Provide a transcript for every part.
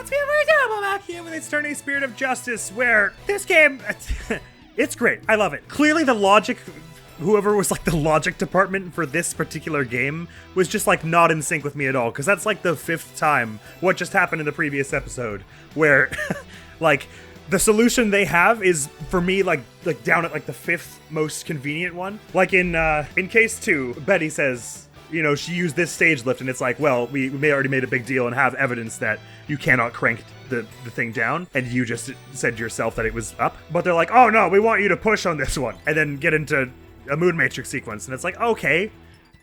What's been very terrible about here with its turning spirit of justice, where this game, it's great. I love it. Clearly the logic, whoever was like the logic department for this particular game was just like not in sync with me at all, because that's like the 5th time what just happened in the previous episode, where like the solution they have is for me like down at like the 5th most convenient one. Like in case 2, Betty says, you know, she used this stage lift, and it's like, well, we may already made a big deal and have evidence that you cannot crank the thing down, and you just said yourself that it was up. But they're like, oh no, we want you to push on this one, and then get into a moon matrix sequence, and it's like, okay,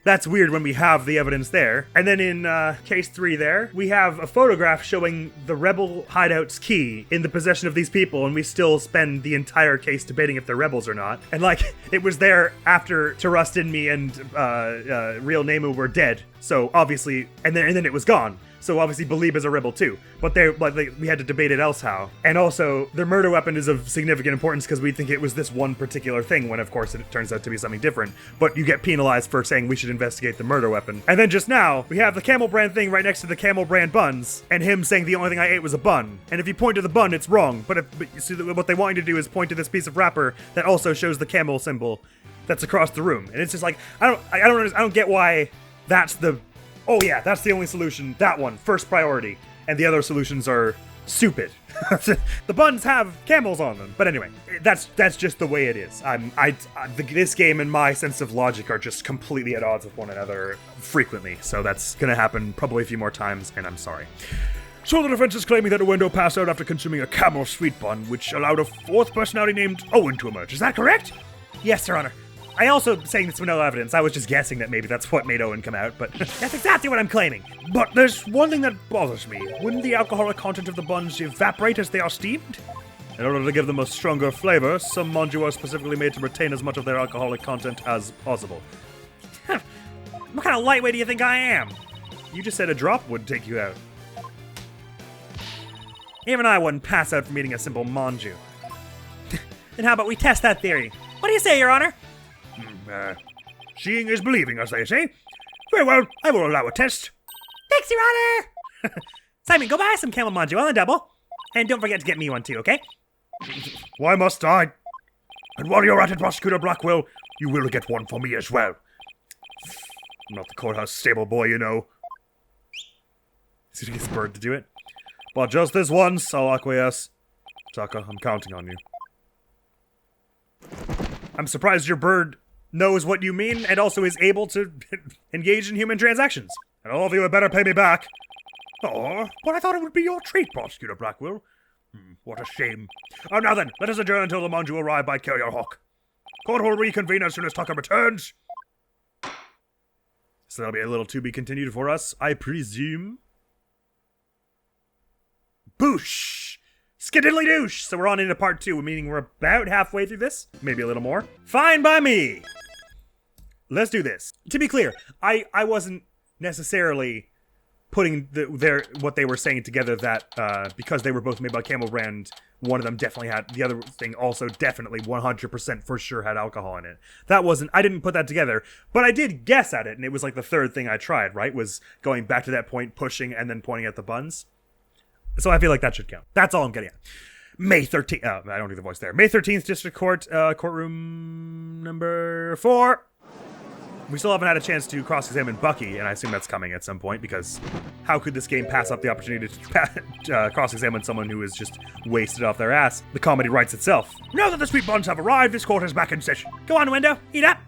that's weird when we have the evidence there. And then in case 3 there, we have a photograph showing the rebel hideout's key in the possession of these people, and we still spend the entire case debating if they're rebels or not. And like, it was there after Tarustinmi and Real Nemu were dead, so obviously, and then it was gone. So obviously Belieb is a rebel too, but we had to debate it else how. And also, their murder weapon is of significant importance because we think it was this one particular thing, when of course it turns out to be something different. But you get penalized for saying we should investigate the murder weapon. And then just now, we have the camel brand thing right next to the camel brand buns, and him saying the only thing I ate was a bun. And if you point to the bun, it's wrong. But you see, what they want you to do is point to this piece of wrapper that also shows the camel symbol that's across the room. And it's just like, I don't get why that's the... Oh yeah, that's the only solution. That one, first priority. And the other solutions are stupid. The buns have camels on them. But anyway, that's just the way it is. This game and my sense of logic are just completely at odds with one another frequently. So that's gonna happen probably a few more times, and I'm sorry. So the defense is claiming that a window passed out after consuming a camel sweet bun, which allowed a 4th personality named Owen to emerge. Is that correct? Yes, Your Honor. I also saying this with no evidence. I was just guessing that maybe that's what made Owen come out, but that's exactly what I'm claiming. But there's one thing that bothers me. Wouldn't the alcoholic content of the buns evaporate as they are steamed? In order to give them a stronger flavor, some manju are specifically made to retain as much of their alcoholic content as possible. What kind of lightweight do you think I am? You just said a drop would take you out. Even I wouldn't pass out from eating a simple manju. Then how about we test that theory? What do you say, Your Honor? Seeing is believing, as they say. Very well, I will allow a test. Thanks, Your Honor! Simon, go buy some camel manju on the double. And don't forget to get me one too, okay? Why must I? And while you're at it, Prosecutor Blackwell, you will get one for me as well. I'm not the courthouse stable boy, you know. Is he his bird to do it? But just this once, I'll acquiesce. Taka, I'm counting on you. I'm surprised your bird knows what you mean and also is able to engage in human transactions. And all of you had better pay me back. Oh, but I thought it would be your treat, Prosecutor Blackwell. What a shame. Now then, let us adjourn until the manju arrive by Carrier Hawk. Court will reconvene as soon as Tucker returns. So that'll be a little to be continued for us, I presume. Boosh! Skididdly douche! So we're on into part 2, meaning we're about halfway through this. Maybe a little more. Fine by me! Let's do this. To be clear, I wasn't necessarily putting what they were saying together that because they were both made by Camel Brand, one of them definitely had, the other thing also definitely 100% for sure had alcohol in it. I didn't put that together, but I did guess at it, and it was like the 3rd thing I tried, right? Was going back to that point, pushing, and then pointing at the buns. So I feel like that should count. That's all I'm getting at. May 13th. I don't do the voice there. May 13th, District Court, courtroom number 4. We still haven't had a chance to cross-examine Bucky, and I assume that's coming at some point, because how could this game pass up the opportunity to cross-examine someone who is just wasted off their ass? The comedy writes itself. Now that the sweet buns have arrived, this court is back in session. Go on, window. Eat up.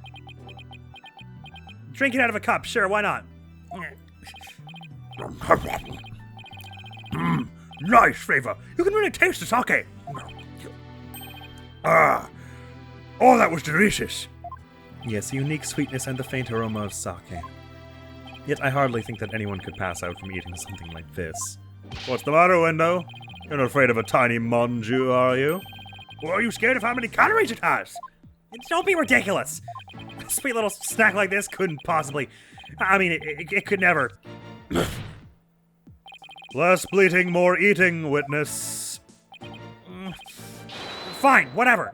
Drink it out of a cup. Sure, why not? Nice flavor. You can really taste the sake. Oh, that was delicious. Yes, a unique sweetness and the faint aroma of sake. Yet I hardly think that anyone could pass out from eating something like this. What's the matter, Window? You're not afraid of a tiny manju, are you? Or are you scared of how many calories it has? Don't be ridiculous. A sweet little snack like this couldn't possibly... I mean, it could never... Less bleating, more eating, witness. Fine, whatever.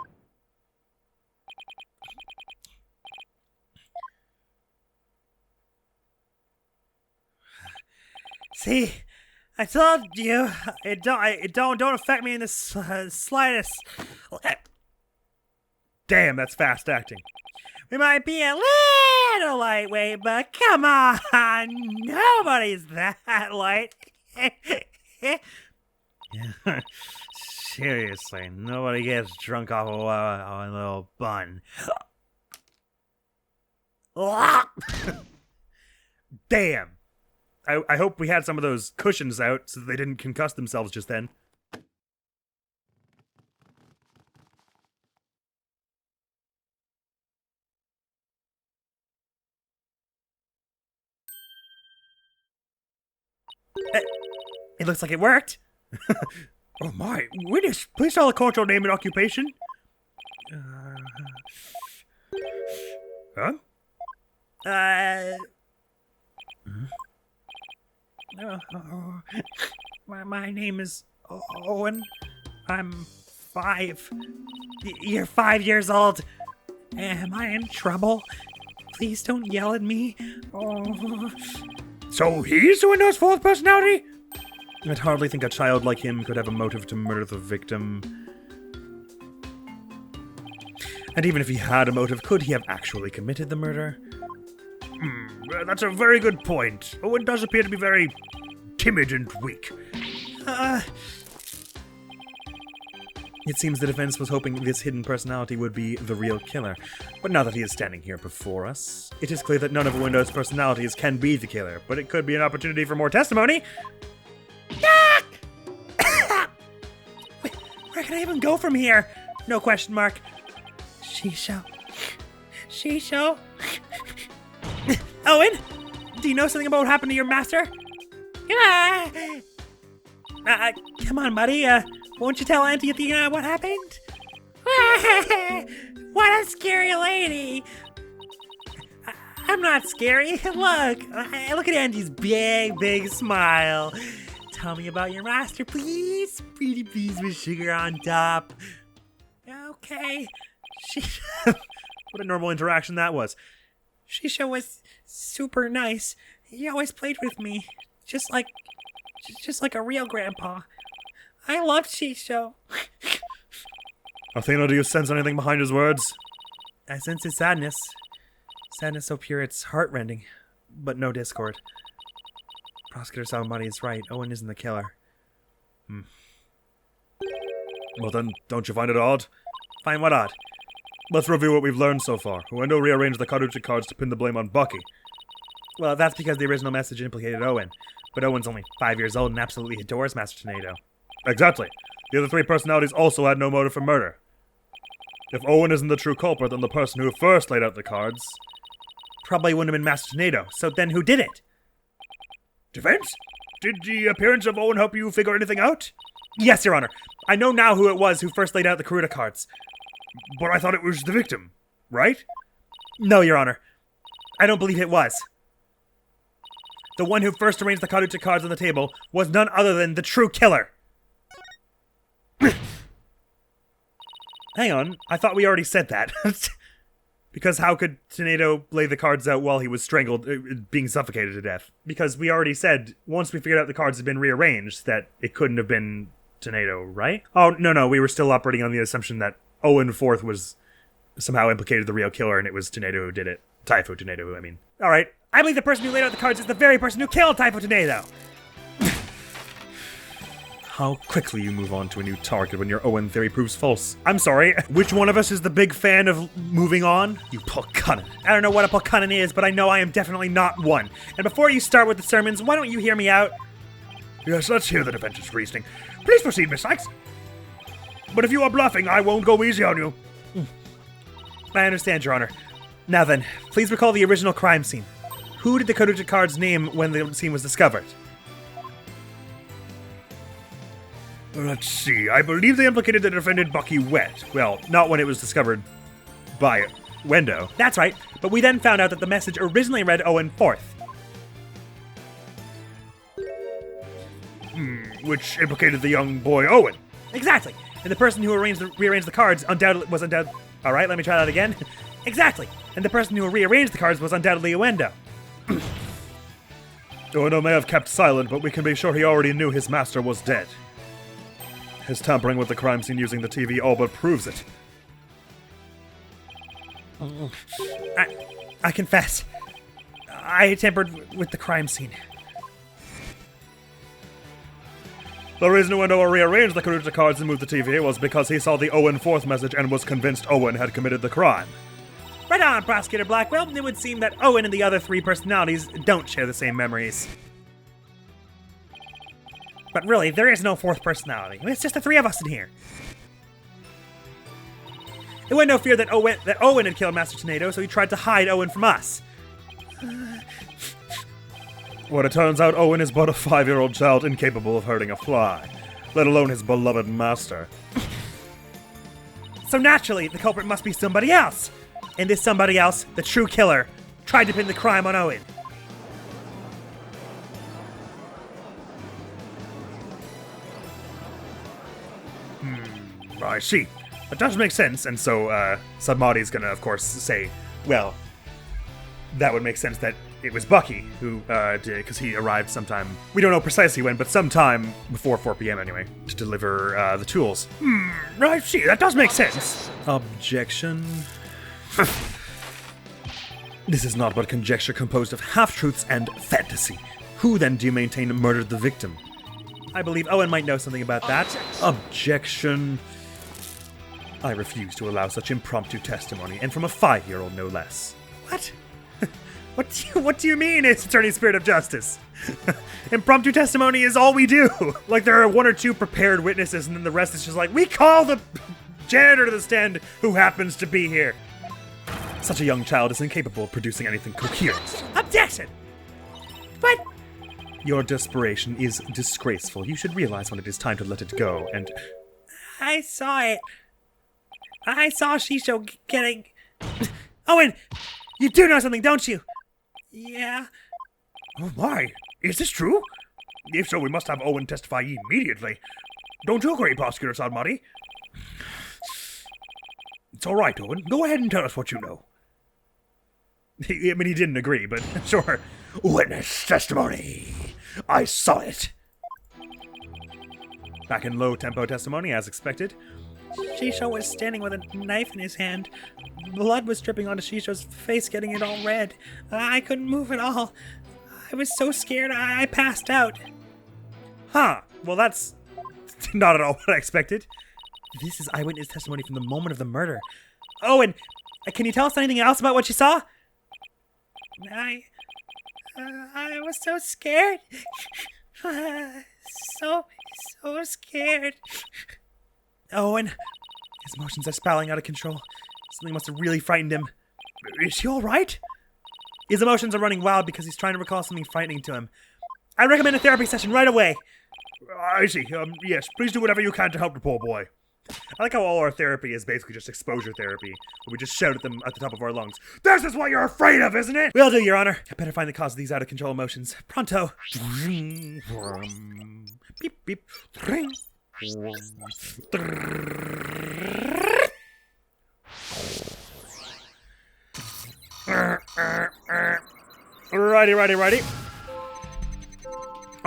See, I told you, it don't affect me in the slightest. Damn, that's fast acting. We might be a little lightweight, but come on, nobody's that light. Seriously, nobody gets drunk off a little bun. Damn. I hope we had some of those cushions out so they didn't concuss themselves just then. It looks like it worked. Oh my, witness, please tell the court your name and occupation. Huh? My name is Owen. I'm 5. You're 5 years old. Am I in trouble? Please don't yell at me. Oh. So he's the one who's fourth personality? I'd hardly think a child like him could have a motive to murder the victim. And even if he had a motive, could he have actually committed the murder? That's a very good point. Owen does appear to be very timid and weak. It seems the defense was hoping this hidden personality would be the real killer. But now that he is standing here before us, it is clear that none of Windows' personalities can be the killer. But it could be an opportunity for more testimony. Where can I even go from here? No question mark. Shisho. Owen, do you know something about what happened to your master? Come on, buddy. Won't you tell Auntie Athena what happened? What a scary lady. I'm not scary. Look at Auntie's big smile. Tell me about your master, please. Pretty please with sugar on top. Okay. What a normal interaction that was. Shisho was super nice. He always played with me, just like a real grandpa. I loved Shisho. Athena, do you sense anything behind his words? I sense his sadness. Sadness so pure it's heartrending, but no discord. Prosecutor Salamani is right. Owen isn't the killer. Well then, don't you find it odd? Find what odd? Let's review what we've learned so far. Uendo rearranged the Karuchi cards to pin the blame on Bucky. Well, that's because the original message implicated Owen. But Owen's only 5 years old and absolutely adores Master Tornado. Exactly. The other 3 personalities also had no motive for murder. If Owen isn't the true culprit, then the person who first laid out the cards probably wouldn't have been Master Tornado. So then who did it? Defense? Did the appearance of Owen help you figure anything out? Yes, Your Honor. I know now who it was who first laid out the Khura'In cards. But I thought it was the victim, right? No, Your Honor. I don't believe it was. The one who first arranged the Karuchi cards on the table was none other than the true killer. Hang on, I thought we already said that. Because how could Tornado lay the cards out while he was strangled, being suffocated to death? Because we already said, once we figured out the cards had been rearranged, that it couldn't have been Tornado, right? Oh, no, we were still operating on the assumption that Owen Fourth was somehow implicated the real killer, and it was Tornado who did it. Typho Tornado, I mean. Alright, I believe the person who laid out the cards is the very person who killed Typho Tornado! How quickly you move on to a new target when your Owen theory proves false. I'm sorry, which one of us is the big fan of moving on? You Pulkanen. I don't know what a Pulkanen is, but I know I am definitely not one. And before you start with the sermons, why don't you hear me out? Yes, let's hear the defense's reasoning. Please proceed, Miss Cykes. But if you are bluffing, I won't go easy on you. I understand, Your Honor. Now then, please recall the original crime scene. Who did the Karuchi cards name when the scene was discovered? Let's see, I believe they implicated the defendant Bucky Wet. Well, not when it was discovered by Wendo. That's right, but we then found out that the message originally read Owen Fourth. Which implicated the young boy Owen. Exactly, and the person who rearranged the cards was undoubtedly... Alright, let me try that again. Exactly, and the person who rearranged the cards was undoubtedly Wendo. Owen may have kept silent, but we can be sure he already knew his master was dead. His tampering with the crime scene using the TV all but proves it. I confess. I tampered with the crime scene. The reason Window rearranged the Karuta cards and moved the TV was because he saw the Owen 4th message and was convinced Owen had committed the crime. Right on, Prosecutor Blackwell. It would seem that Owen and the other 3 personalities don't share the same memories. But really, there is no 4th personality. It's just the 3 of us in here. It was no fear that Owen had killed Master Tornado, so he tried to hide Owen from us. Well, it turns out Owen is but a 5-year-old child incapable of hurting a fly, let alone his beloved master. So naturally, the culprit must be somebody else. And this somebody else, the true killer, tried to pin the crime on Owen. I see. That does make sense, and so, Submodi's gonna, of course, say, well, that would make sense that it was Bucky who, did, because he arrived sometime, we don't know precisely when, but sometime before 4 p.m. anyway, to deliver, the tools. I see, that does make sense. Objection. This is not but conjecture composed of half-truths and fantasy. Who, then, do you maintain murdered the victim? I believe Owen might know something about that. Objection. I refuse to allow such impromptu testimony, and from a 5-year-old no less. What? What do you mean it's Attorney Spirit of Justice? Impromptu testimony is all we do. Like there are 1 or 2 prepared witnesses, and then the rest is just like, we call the janitor to the stand who happens to be here. Such a young child is incapable of producing anything coherent. Objection! What? Your desperation is disgraceful. You should realize when it is time to let it go, and... I saw it. I saw Shisho getting... Owen! You do know something, don't you? Yeah. Oh my, is this true? If so, we must have Owen testify immediately. Don't you agree, Prosecutor Sadmati? It's alright, Owen. Go ahead and tell us what you know. I mean, he didn't agree, but sure. Witness testimony. I saw it. Back in low-tempo testimony, as expected. Shisho was standing with a knife in his hand. Blood was dripping onto Shisho's face, getting it all red. I couldn't move at all. I was so scared, I passed out. Huh. Well, that's not at all what I expected. This is eyewitness testimony from the moment of the murder. Oh, and can you tell us anything else about what you saw? I was so scared. so scared. Owen, his emotions are spiraling out of control. Something must have really frightened him. Is he alright? His emotions are running wild because he's trying to recall something frightening to him. I recommend a therapy session right away. I see. Yes, please do whatever you can to help the poor boy. I like how all our therapy is basically just exposure therapy, where we just shout at them at the top of our lungs. This is what you're afraid of, isn't it? Will do, Your Honor. I better find the cause of these out-of-control emotions. Pronto. Beep, beep. Righty.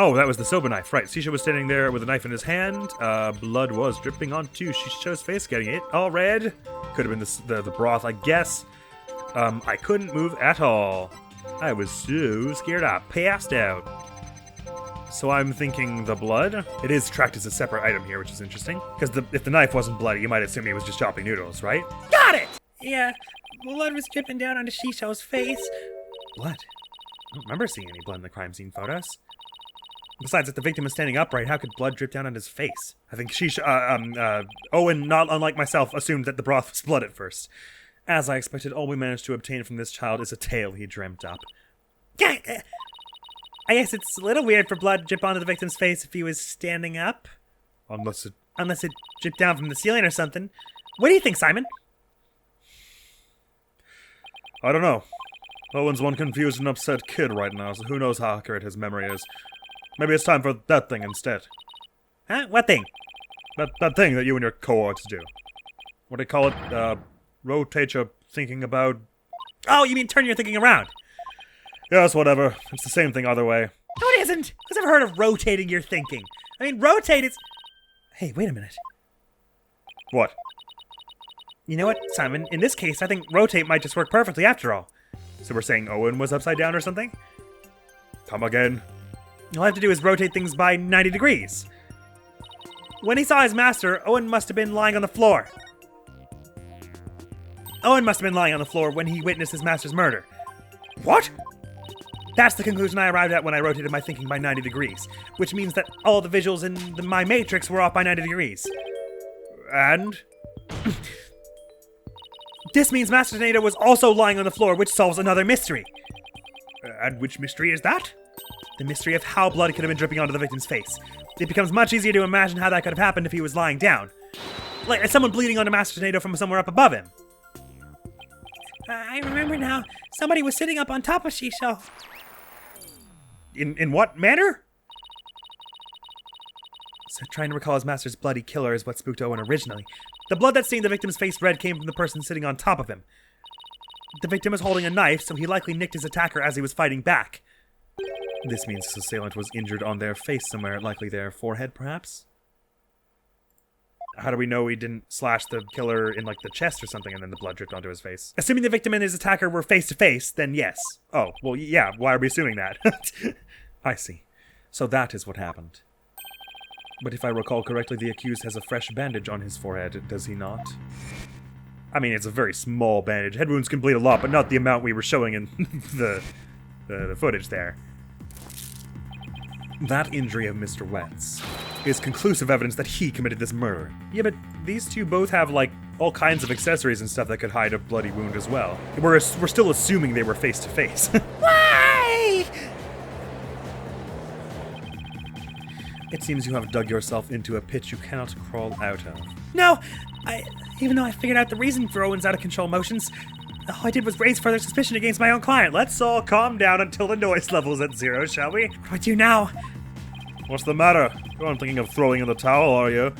Oh, that was the silver knife, right. Shisha was standing there with a knife in his hand. Blood was dripping onto Shisha's face, getting it all red. Could have been the broth, I guess. I couldn't move at all. I was so scared I passed out. So I'm thinking the blood? It is tracked as a separate item here, which is interesting. Because if the knife wasn't bloody, you might assume he was just chopping noodles, right? Got it! Yeah, blood was dripping down onto Shisho's face. Blood? I don't remember seeing any blood in the crime scene photos. Besides, if the victim is standing upright, how could blood drip down on his face? I think Owen, not unlike myself, assumed that the broth was blood at first. As I expected, all we managed to obtain from this child is a tale he dreamt up. I guess it's a little weird for blood to drip onto the victim's face if he was standing up. Unless it dripped down from the ceiling or something. What do you think, Simon? I don't know. Owen's one confused and upset kid right now, so who knows how accurate his memory is. Maybe it's time for that thing instead. Huh? What thing? That thing that you and your cohorts do. What do they call it? Rotate your thinking about... Oh, you mean turn your thinking around? Yes, whatever. It's the same thing either way. No, it isn't. Who's ever heard of rotating your thinking? I mean, rotate is... Hey, wait a minute. What? You know what, Simon? In this case, I think rotate might just work perfectly after all. So we're saying Owen was upside down or something? Come again? All I have to do is rotate things by 90 degrees. When he saw his master, Owen must have been lying on the floor. Owen must have been lying on the floor when he witnessed his master's murder. What? That's the conclusion I arrived at when I rotated my thinking by 90 degrees, which means that all the visuals in my matrix were off by 90 degrees. And? This means Master Tornado was also lying on the floor, which solves another mystery. And which mystery is that? The mystery of how blood could have been dripping onto the victim's face. It becomes much easier to imagine how that could have happened if he was lying down. Like someone bleeding onto Master Tornado from somewhere up above him. I remember now. Somebody was sitting up on top of Shisho. In what manner? So trying to recall his master's bloody killer is what spooked Owen originally. The blood that stained the victim's face red came from the person sitting on top of him. The victim was holding a knife, so he likely nicked his attacker as he was fighting back. This means his assailant was injured on their face somewhere, likely their forehead, perhaps? How do we know he didn't slash the killer in, like, the chest or something and then the blood dripped onto his face? Assuming the victim and his attacker were face-to-face, then yes. Oh, well, yeah, why are we assuming that? I see. So that is what happened. But if I recall correctly, the accused has a fresh bandage on his forehead, does he not? I mean, it's a very small bandage. Head wounds can bleed a lot, but not the amount we were showing in the footage there. That injury of Mr. Wentz is conclusive evidence that he committed this murder. Yeah, but these two both have, like, all kinds of accessories and stuff that could hide a bloody wound as well. We're still assuming they were face-to-face. Why? It seems you have dug yourself into a pit you cannot crawl out of. No! Even though I figured out the reason for Owen's out-of-control motions, all I did was raise further suspicion against my own client. Let's all calm down until the noise level's at 0, shall we? What do I do now? What's the matter? You aren't thinking of throwing in the towel, are you?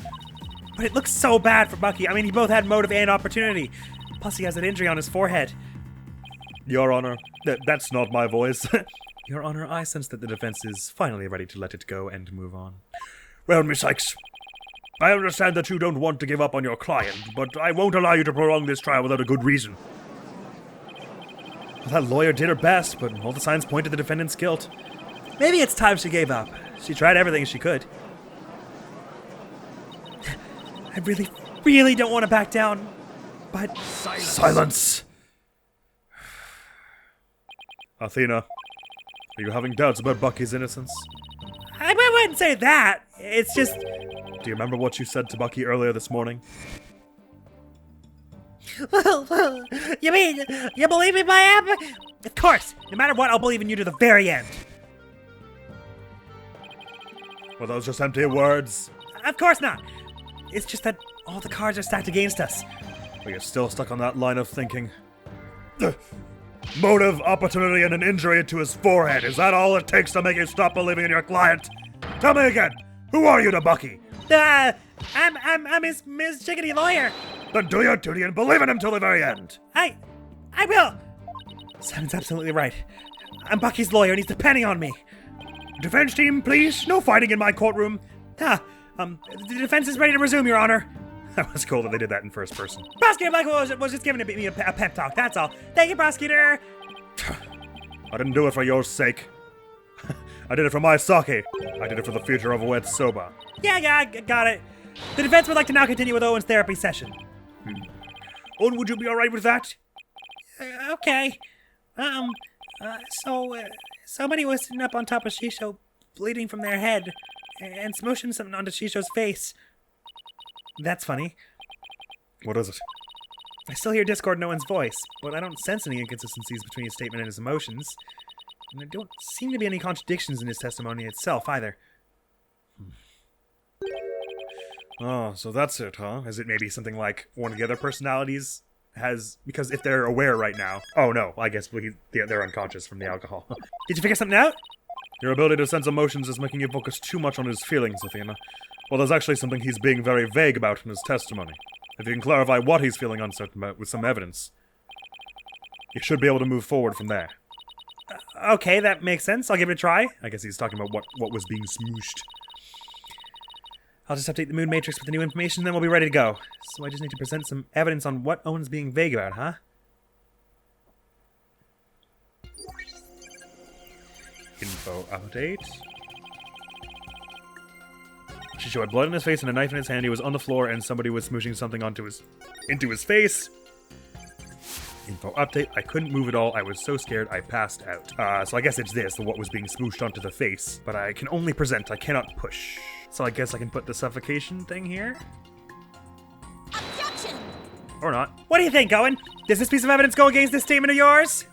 But it looks so bad for Bucky. I mean, he both had motive and opportunity. Plus, he has an injury on his forehead. Your Honor, that's not my voice. Your Honor, I sense that the defense is finally ready to let it go and move on. Well, Miss Cykes, I understand that you don't want to give up on your client, but I won't allow you to prolong this trial without a good reason. Well, that lawyer did her best, but all the signs point to the defendant's guilt. Maybe it's time she gave up. She tried everything she could. I really, really don't want to back down, but... Silence! Athena, are you having doubts about Bucky's innocence? I wouldn't say that. It's just... Do you remember what you said to Bucky earlier this morning? Well, you mean, you believe me, my app? Of course. No matter what, I'll believe in you to the very end. Were those just empty words? Of course not. It's just that all the cards are stacked against us. But you're still stuck on that line of thinking. Motive, opportunity, and an injury to his forehead. Is that all it takes to make you stop believing in your client? Tell me again. Who are you to Bucky? I'm his chickadee lawyer. Then do your duty and believe in him till the very end. I will. Simon's absolutely right. I'm Bucky's lawyer and he's depending on me. Defense team, please. No fighting in my courtroom. The defense is ready to resume, Your Honor. That was cool that they did that in first person. Prosecutor Michael was just giving me a pep talk, that's all. Thank you, Prosecutor. I didn't do it for your sake. I did it for my sake. I did it for the future of Wet Soba. Yeah, got it. The defense would like to now continue with Owen's therapy session. Owen, would you be alright with that? Okay. Somebody was sitting up on top of Shisho, bleeding from their head, and smooshing something onto Shisho's face. That's funny. What is it? I still hear discord in Owen's voice, but I don't sense any inconsistencies between his statement and his emotions. And there don't seem to be any contradictions in his testimony itself, either. Oh, so that's it, huh? Is it maybe something like one of the other personalities has... Because if they're aware right now... Oh, no, I guess they're unconscious from the alcohol. Did you figure something out? Your ability to sense emotions is making you focus too much on his feelings, Athena. Well, there's actually something he's being very vague about in his testimony. If you can clarify what he's feeling uncertain about with some evidence, you should be able to move forward from there. Okay, that makes sense. I'll give it a try. I guess he's talking about what was being smooshed. I'll just update the moon matrix with the new information, then we'll be ready to go. So I just need to present some evidence on what Owen's being vague about, huh? Info update. She showed blood in his face and a knife in his hand. He was on the floor and somebody was smooshing something into his face. Info update. I couldn't move at all. I was so scared I passed out. So I guess it's this, what was being smooshed onto the face. But I can only present, I cannot push. So I guess I can put the suffocation thing here? Objection! Or not. What do you think, Owen? Does this piece of evidence go against this statement of yours?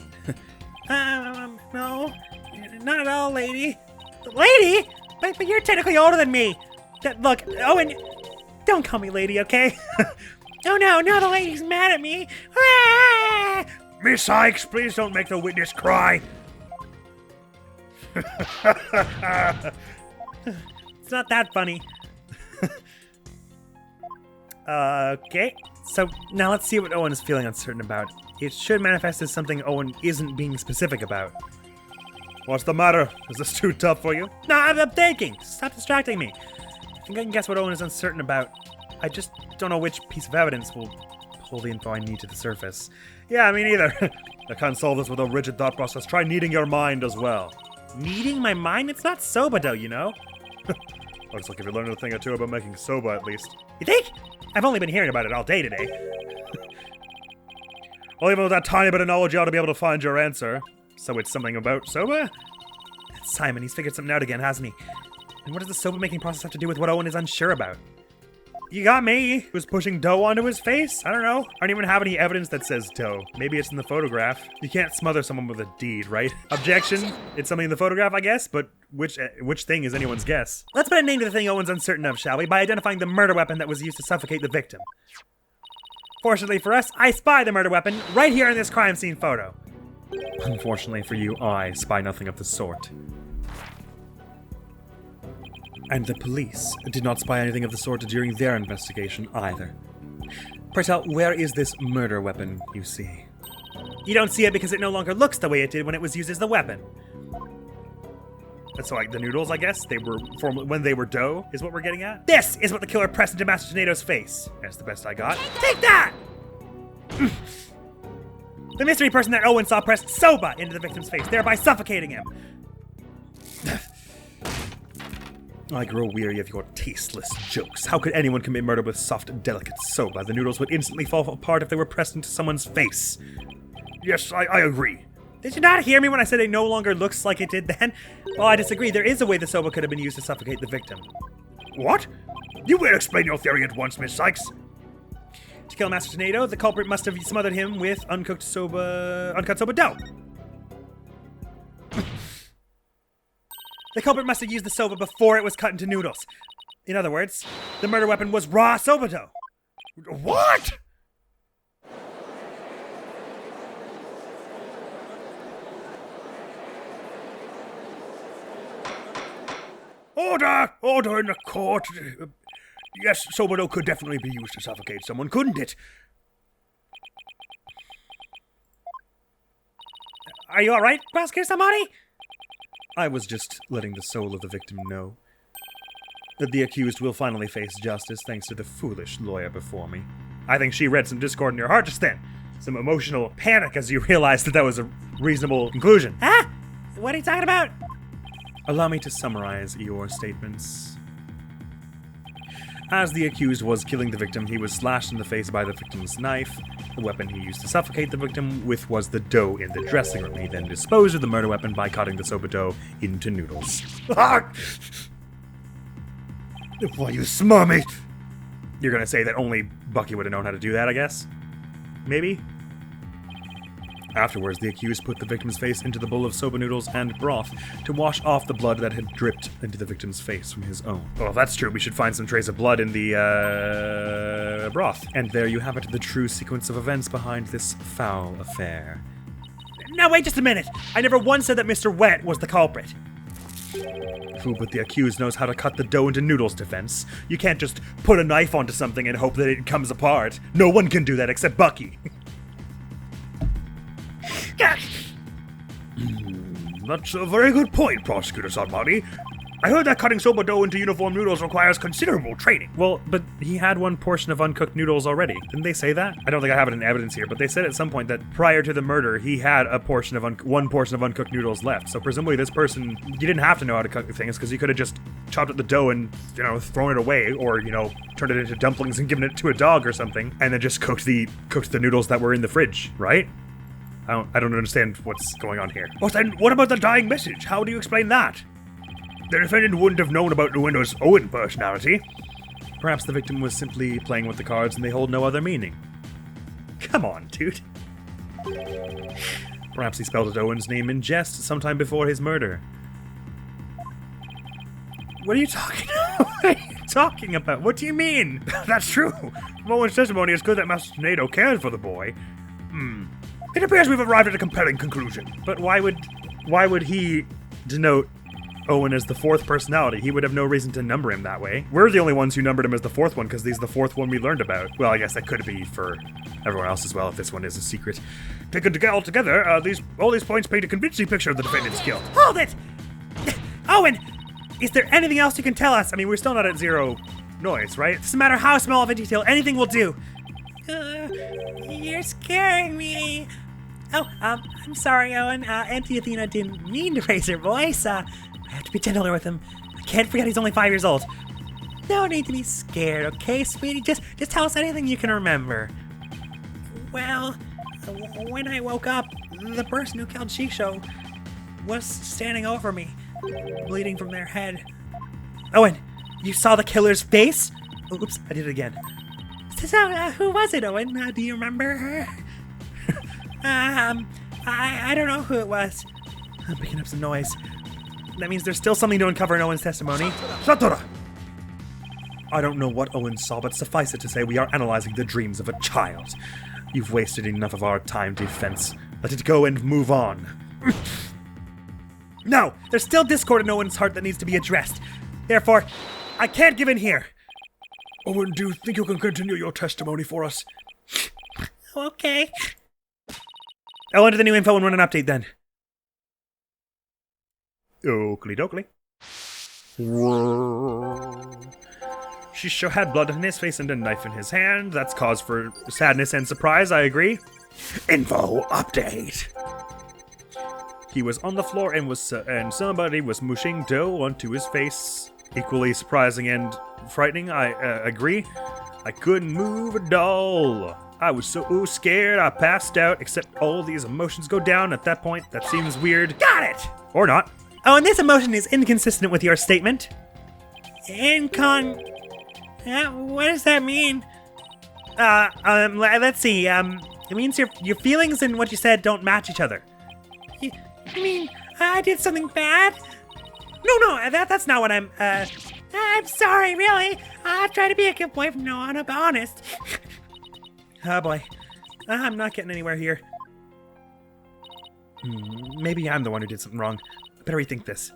No. Not at all, lady. Lady? But you're technically older than me. Look, Owen, don't call me lady, okay? Oh no, now the lady's mad at me. Ah! Miss Cykes, please don't make the witness cry. It's not that funny. Okay, so now let's see what Owen is feeling uncertain about. It should manifest as something Owen isn't being specific about. What's the matter? Is this too tough for you? No, I'm thinking. Stop distracting me. I think I can guess what Owen is uncertain about. I just don't know which piece of evidence will pull the info I need to the surface. Yeah, me neither. I can't solve this with a rigid thought process. Try kneading your mind as well. Kneading my mind? It's not soba dough, you know? Looks like if you learned a thing or two about making soba, at least. You think? I've only been hearing about it all day today. Well, even with that tiny bit of knowledge, you ought to be able to find your answer. So it's something about soba? That's Simon. He's figured something out again, hasn't he? And what does the soba making process have to do with what Owen is unsure about? You got me. He was pushing dough onto his face? I don't know. I don't even have any evidence that says dough. Maybe it's in the photograph. You can't smother someone with a deed, right? Objection. It's something in the photograph, I guess, but which thing is anyone's guess? Let's put a name to the thing Owen's uncertain of, shall we? By identifying the murder weapon that was used to suffocate the victim. Fortunately for us, I spy the murder weapon right here in this crime scene photo. Unfortunately for you, I spy nothing of the sort. And the police did not spy anything of the sort during their investigation either. Pray tell, where is this murder weapon you see? You don't see it because it no longer looks the way it did when it was used as the weapon. So like the noodles, I guess, when they were dough, is what we're getting at? This is what the killer pressed into Master Tornado's face. That's the best I got. Take that! The mystery person that Owen saw pressed soba into the victim's face, thereby suffocating him. I grow weary of your tasteless jokes. How could anyone commit murder with soft, delicate soba? The noodles would instantly fall apart if they were pressed into someone's face. Yes, I agree. Did you not hear me when I said it no longer looks like it did then? Well, I disagree. There is a way the soba could have been used to suffocate the victim. What? You will explain your theory at once, Miss Cykes. To kill Master Tornado, the culprit must have smothered him with uncut soba dough. The culprit must have used the soba before it was cut into noodles. In other words, the murder weapon was raw soba dough. What? Order! Order in the court. Yes, soba dough could definitely be used to suffocate someone, couldn't it? Are you alright, Prosecutor Samani? I was just letting the soul of the victim know that the accused will finally face justice thanks to the foolish lawyer before me. I think she read some discord in your heart just then. Some emotional panic as you realized that was a reasonable conclusion. Huh? What are you talking about? Allow me to summarize your statements. As the accused was killing the victim, he was slashed in the face by the victim's knife. The weapon he used to suffocate the victim with was the dough in the dressing room. He then disposed of the murder weapon by cutting the soba dough into noodles. Why, you smarmy! You're gonna say that only Bucky would have known how to do that, I guess? Maybe? Afterwards, the accused put the victim's face into the bowl of soba noodles and broth to wash off the blood that had dripped into the victim's face from his own. Well, if that's true, we should find some trace of blood in the, broth. And there you have it, the true sequence of events behind this foul affair. Now wait just a minute! I never once said that Mr. Wet was the culprit. Who but the accused knows how to cut the dough into noodles, defense? You can't just put a knife onto something and hope that it comes apart. No one can do that except Bucky. That's a very good point, Prosecutor Sanmari. I heard that cutting soba dough into uniform noodles requires considerable training. Well, but he had one portion of uncooked noodles already. Didn't they say that? I don't think I have it in evidence here, but they said at some point that prior to the murder, he had a portion of one portion of uncooked noodles left. So presumably this person, you didn't have to know how to cook the things because you could have just chopped up the dough and, thrown it away, or, turned it into dumplings and given it to a dog or something, and then just cooked the noodles that were in the fridge, right? I don't understand what's going on here. Well, then what about the dying message? How do you explain that? The defendant wouldn't have known about the winner's Owen personality. Perhaps the victim was simply playing with the cards and they hold no other meaning. Come on, dude. Perhaps he spelled out Owen's name in jest sometime before his murder. What are you talking about? What are you talking about? What do you mean? That's true. Owen's testimony is good that Master Tornado cared for the boy. It appears we've arrived at a compelling conclusion. But why would he denote Owen as the fourth personality? He would have no reason to number him that way. We're the only ones who numbered him as the fourth one because he's the fourth one we learned about. Well, I guess that could be for everyone else as well if this one is a secret. Taken all together, all these points paint a convincing picture of the defendant's guilt. Hold it! Owen! Is there anything else you can tell us? I mean, we're still not at zero noise, right? It doesn't matter how small of a detail, anything will do. You're scaring me. Oh, I'm sorry, Owen. Auntie Athena didn't mean to raise her voice. I have to be gentler with him. I can't forget he's only 5 years old. No need to be scared, okay, sweetie? Just tell us anything you can remember. Well, when I woke up, the person who killed Shisho was standing over me, bleeding from their head. Owen, you saw the killer's face? Oops, I did it again. So, who was it, Owen? Do you remember her? I don't know who it was. I'm picking up some noise. That means there's still something to uncover in Owen's testimony. Satora! I don't know what Owen saw, but suffice it to say we are analyzing the dreams of a child. You've wasted enough of our time, defense. Let it go and move on. No! There's still discord in Owen's heart that needs to be addressed. Therefore, I can't give in here. Owen, do you think you can continue your testimony for us? Okay. I'll enter the new info and run an update then. Oakley dokley. Shisho had blood on his face and a knife in his hand. That's cause for sadness and surprise, I agree. Info update. He was on the floor and somebody was mushing dough onto his face. Equally surprising and frightening, I agree. I couldn't move at all. I was so scared I passed out, except all these emotions go down at that point. That seems weird. Got it! Or not. Oh, and this emotion is inconsistent with your statement. What does that mean? Let's see, it means your feelings and what you said don't match each other. You mean I did something bad? No, that's not what I'm sorry, really. I try to be a good boy from now on, I'm honest. Oh boy, I'm not getting anywhere here. Maybe I'm the one who did something wrong. I better rethink this.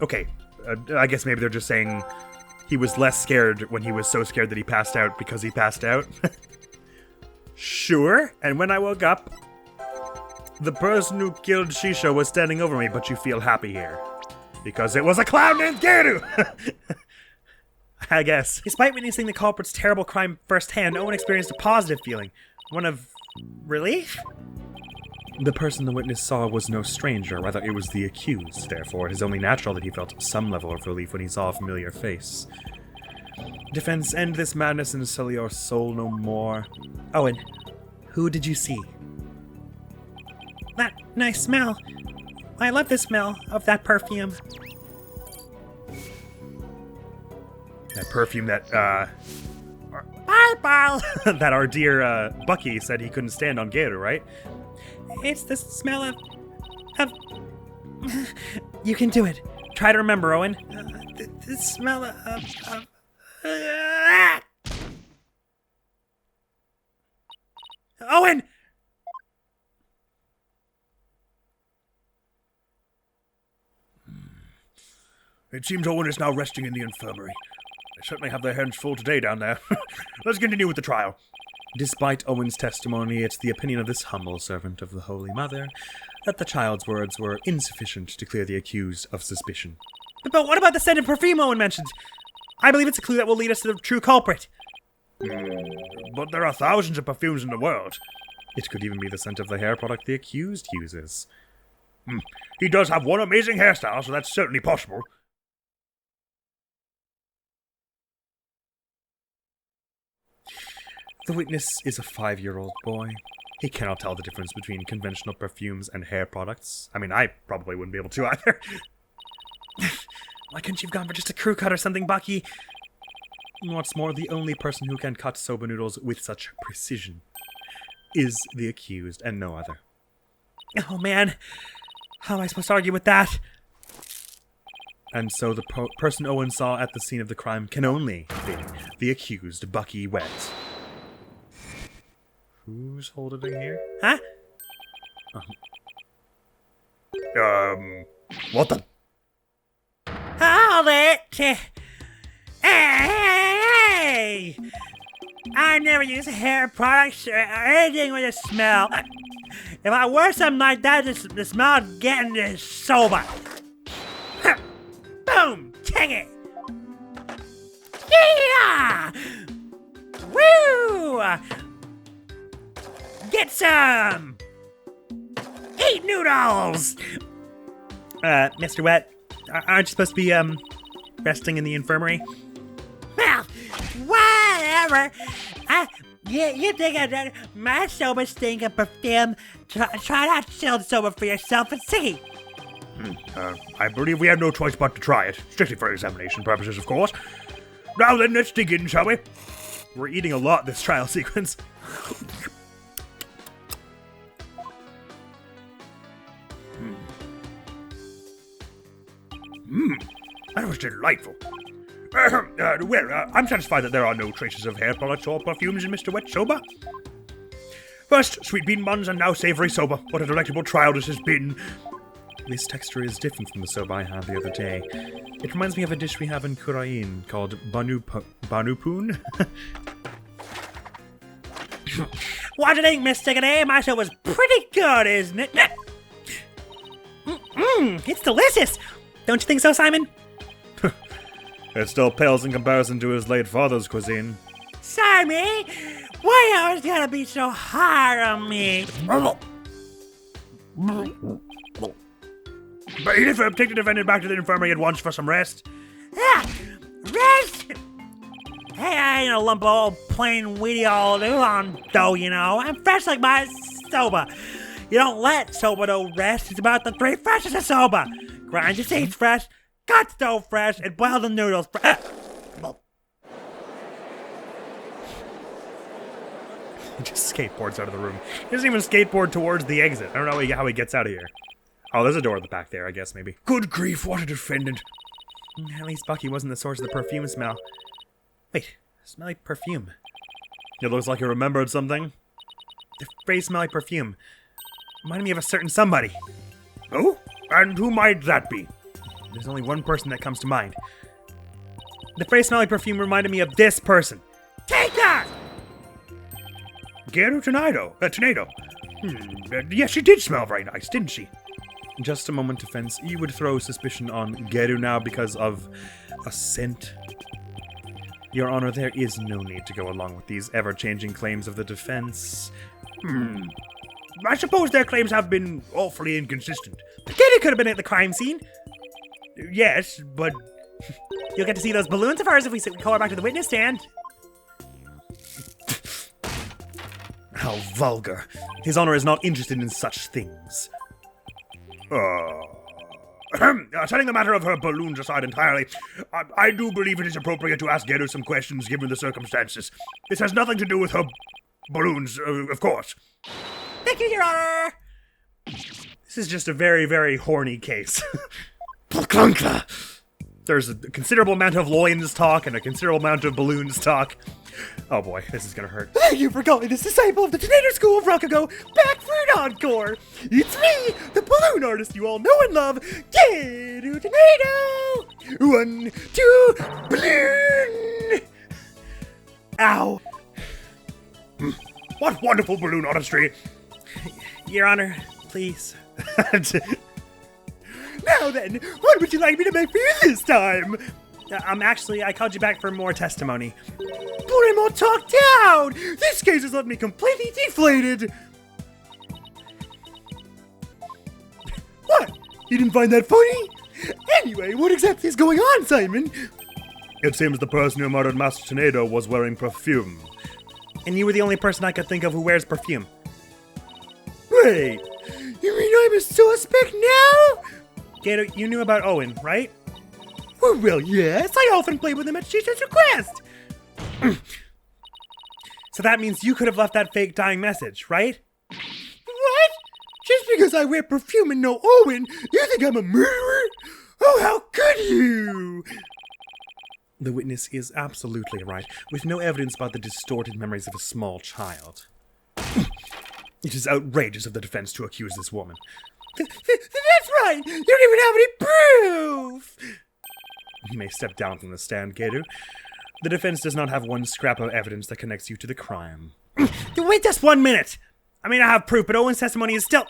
Okay, I guess maybe they're just saying he was less scared when he was so scared that he passed out because he passed out. Sure, and when I woke up, the person who killed Shisho was standing over me, but you feel happy here. Because it was a clown named Geru! I guess. Despite witnessing the culprit's terrible crime firsthand, Owen experienced a positive feeling. One of relief? The person the witness saw was no stranger, rather it was the accused. Therefore, it is only natural that he felt some level of relief when he saw a familiar face. Defense, end this madness and sell your soul no more. Owen, who did you see? That nice smell. I love the smell of that perfume. That perfume that, that our dear, Bucky said he couldn't stand on Geru, right? It's the smell of... You can do it. Try to remember, Owen. The smell of... Owen! It seems Owen is now resting in the infirmary. They certainly have their hands full today down there. Let's continue with the trial. Despite Owen's testimony, it's the opinion of this humble servant of the Holy Mother that the child's words were insufficient to clear the accused of suspicion. But what about the scent of perfume Owen mentioned? I believe it's a clue that will lead us to the true culprit. But there are thousands of perfumes in the world. It could even be the scent of the hair product the accused uses. He does have one amazing hairstyle, so that's certainly possible. The witness is a 5-year-old boy. He cannot tell the difference between conventional perfumes and hair products. I mean, I probably wouldn't be able to either. Why couldn't you have gone for just a crew cut or something, Bucky? What's more, the only person who can cut soba noodles with such precision is the accused and no other. Oh man, how am I supposed to argue with that? And so the person Owen saw at the scene of the crime can only be the accused, Bucky Wet. Who's holding it here? Huh? What the? Hold it! Hey! I never use hair products or anything with a smell. If I wear something like that, the smell is getting this soba. Boom! Take it! Yeah! Woo! Get some! Eat noodles! Mr. Wet, aren't you supposed to be, resting in the infirmary? Well, whatever. You think my soba stink of perfume? Try not to sell the soba for yourself and see. I believe we have no choice but to try it. Strictly for examination purposes, of course. Now then, let's dig in, shall we? We're eating a lot this trial sequence. That was delightful. I'm satisfied that there are no traces of hair products or perfumes in Mr. Wet's soba. First, sweet bean buns and now savory soba. What a delectable trial this has been. This texture is different from the soba I had the other day. It reminds me of a dish we have in Khura'In called banupoon. What do you think, Miss Tickety? My soba's pretty good, isn't it? It's delicious. Don't you think so, Simon? It still pales in comparison to his late father's cuisine. Simon, why you always gotta be so hard on me? But Edith, take the defendant back to the infirmary at once for some rest. Rest? Hey, I ain't a lump of old plain weedy old oolong dough, you know. I'm fresh like my soba. You don't let soba dough rest. It's about the 3 freshness of soba. Grind your seeds fresh, cut the dough fresh, and boil the noodles fresh. He just skateboards out of the room. He doesn't even skateboard towards the exit. I don't know how he gets out of here. Oh, there's a door at the back there, I guess, maybe. Good grief, what a defendant. At least Bucky wasn't the source of the perfume smell. Wait, smell like perfume. It looks like you remembered something. The phrase smell like perfume reminded me of a certain somebody. Oh? And who might that be? There's only one person that comes to mind. The phrase smell like perfume reminded me of this person. Take that! Tornado. Yes, she did smell very nice, didn't she? Just a moment, defense. You would throw suspicion on Geru now because of a scent. Your Honor, there is no need to go along with these ever-changing claims of the defense. I suppose their claims have been awfully inconsistent. Geru could have been at the crime scene. Yes, but... You'll get to see those balloons of hers if we call her back to the witness stand. How vulgar. His Honor is not interested in such things. Setting the matter of her balloons aside entirely, I do believe it is appropriate to ask Geru some questions given the circumstances. This has nothing to do with her balloons, of course. Thank you, Your Honor! This is just a very, very horny case. There's a considerable amount of loins talk and a considerable amount of balloons talk. Oh boy, this is gonna hurt. Thank you for calling this disciple of the Tornado School of Rokugo back for an encore. It's me, the balloon artist you all know and love, Geru Tornado! 1, 2, balloon! Ow. What wonderful balloon artistry. Your Honor, please. Now then, what would you like me to make for you this time? Actually, I called you back for more testimony. Put talk down! This case has left me completely deflated! What? You didn't find that funny? Anyway, what exactly is going on, Simon? It seems the person who murdered Master Tornado was wearing perfume. And you were the only person I could think of who wears perfume. Wait, you mean I'm a suspect now? Gator, you knew about Owen, right? Well, yes, I often play with him at Shisha's request. So that means you could have left that fake dying message, right? What? Just because I wear perfume and know Owen, you think I'm a murderer? Oh, how could you? The witness is absolutely right, with no evidence but the distorted memories of a small child. It is outrageous of the defense to accuse this woman. That's right! You don't even have any proof! You may step down from the stand, Gator. The defense does not have one scrap of evidence that connects you to the crime. Wait just 1 minute! I mean, I have proof, but Owen's testimony is still...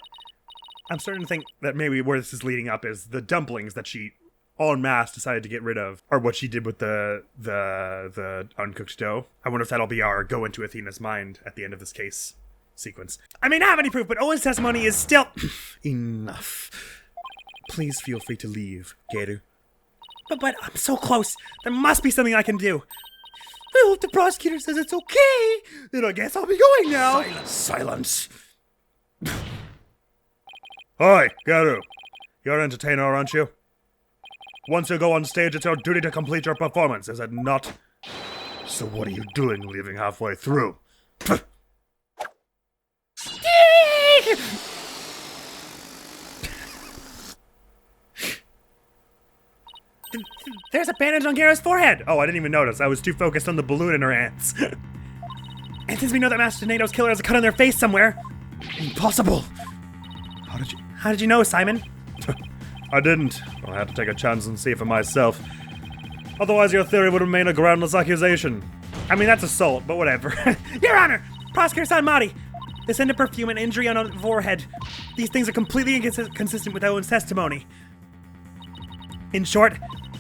I'm starting to think that maybe where this is leading up is the dumplings that she en masse decided to get rid of, or what she did with the uncooked dough. I wonder if that'll be our go into Athena's mind at the end of this case sequence. I may not have any proof, but Owen's testimony is still... Enough. Please feel free to leave, Gator. But I'm so close. There must be something I can do. Well, if the prosecutor says it's okay, then I guess I'll be going now. Silence. Hi, Garu. You're an entertainer, aren't you? Once you go on stage, it's your duty to complete your performance, is it not? So what are you doing leaving halfway through? There's a bandage on Gara's forehead! Oh, I didn't even notice. I was too focused on the balloon in her hands. And since we know that Master Tornado's killer has a cut on their face somewhere... Impossible! How did you know, Simon? I didn't. I had to take a chance and see for myself. Otherwise, your theory would remain a groundless accusation. I mean, that's assault, but whatever. Your Honor! Prosecutor Sanmati! The scent of perfume and injury on the forehead. These things are completely inconsistent with Owen's testimony. In short,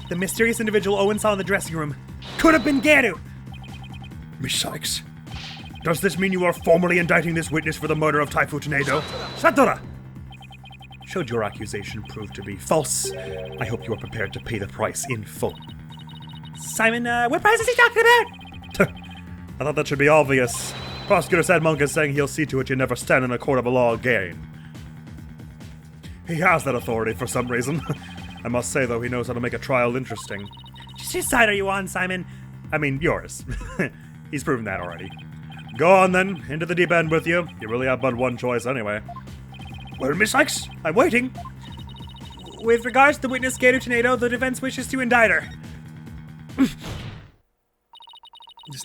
the mysterious individual Owen saw in the dressing room could have been Garu! Miss Cykes, does this mean you are formally indicting this witness for the murder of Taifu Tornado? Satora! Should your accusation prove to be false, I hope you are prepared to pay the price in full. Simon, what price is he talking about? I thought that should be obvious. Prosecutor Sadmonk is saying he'll see to it you never stand in a court of law again. He has that authority for some reason. I must say, though, he knows how to make a trial interesting. Whose side are you on, Simon? I mean, yours. He's proven that already. Go on, then. Into the deep end with you. You really have but one choice anyway. Well, Miss Cykes, I'm waiting. With regards to the witness Gator Tornado, the defense wishes to indict her. There's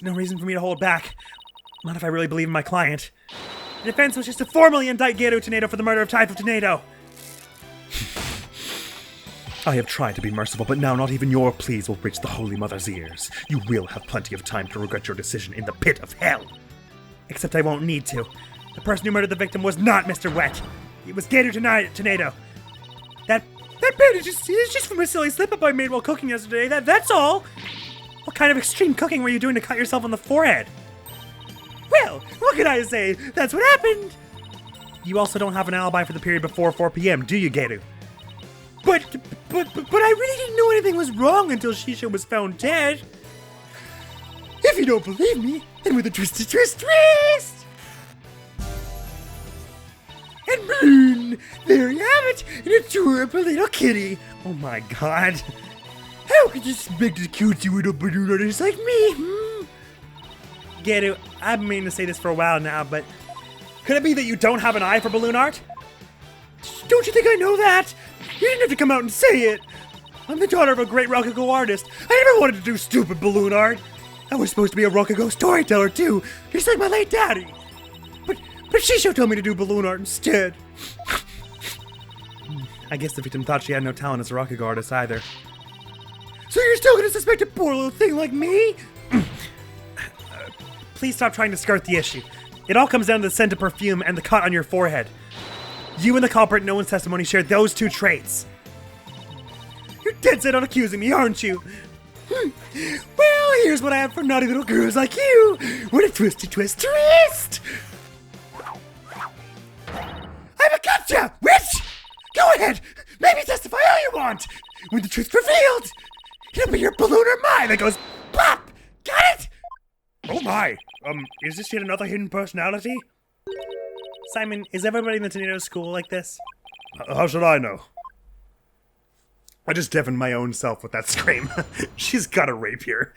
no reason for me to hold back. Not if I really believe in my client. The defense wishes to formally indict Gator Tornado for the murder of Taifu Tornado. I have tried to be merciful, but now not even your pleas will reach the Holy Mother's ears. You will have plenty of time to regret your decision in the pit of hell. Except I won't need to. The person who murdered the victim was not Mr. Wet. It was Gator Tornado. That bandage is just from a silly slip-up I made while cooking yesterday. That's all. What kind of extreme cooking were you doing to cut yourself on the forehead? Well, what can I say? That's what happened. You also don't have an alibi for the period before 4 p.m., do you, Gator? But I really didn't know anything was wrong until Shisha was found dead. If you don't believe me, then with a twisty twist! And BLOON! There you have it! An adorable little kitty! Oh my god. How could you expect a cutesy little balloon artist like me, Gato, I've been meaning to say this for a while now, but... Could it be that you don't have an eye for balloon art? Don't you think I know that? You didn't have to come out and say it! I'm the daughter of a great Rokugo artist. I never wanted to do stupid balloon art. I was supposed to be a Rokugo storyteller too, just like my late daddy. But Shisho told me to do balloon art instead. I guess the victim thought she had no talent as a Rokugo artist either. So you're still gonna suspect a poor little thing like me? Please stop trying to skirt the issue. It all comes down to the scent of perfume and the cut on your forehead. You and the culprit in Owen's testimony share those two traits. You're dead set on accusing me, aren't you? Well, here's what I have for naughty little girls like you. What a twisty twist. I'm a gotcha, witch! Go ahead, maybe testify all you want. When the truth's revealed, it'll be your balloon or mine that goes pop. Got it? Oh my. Is this yet another hidden personality? Simon, is everybody in the tornado school like this? How should I know? I just deafened my own self with that scream. She's got a rapier.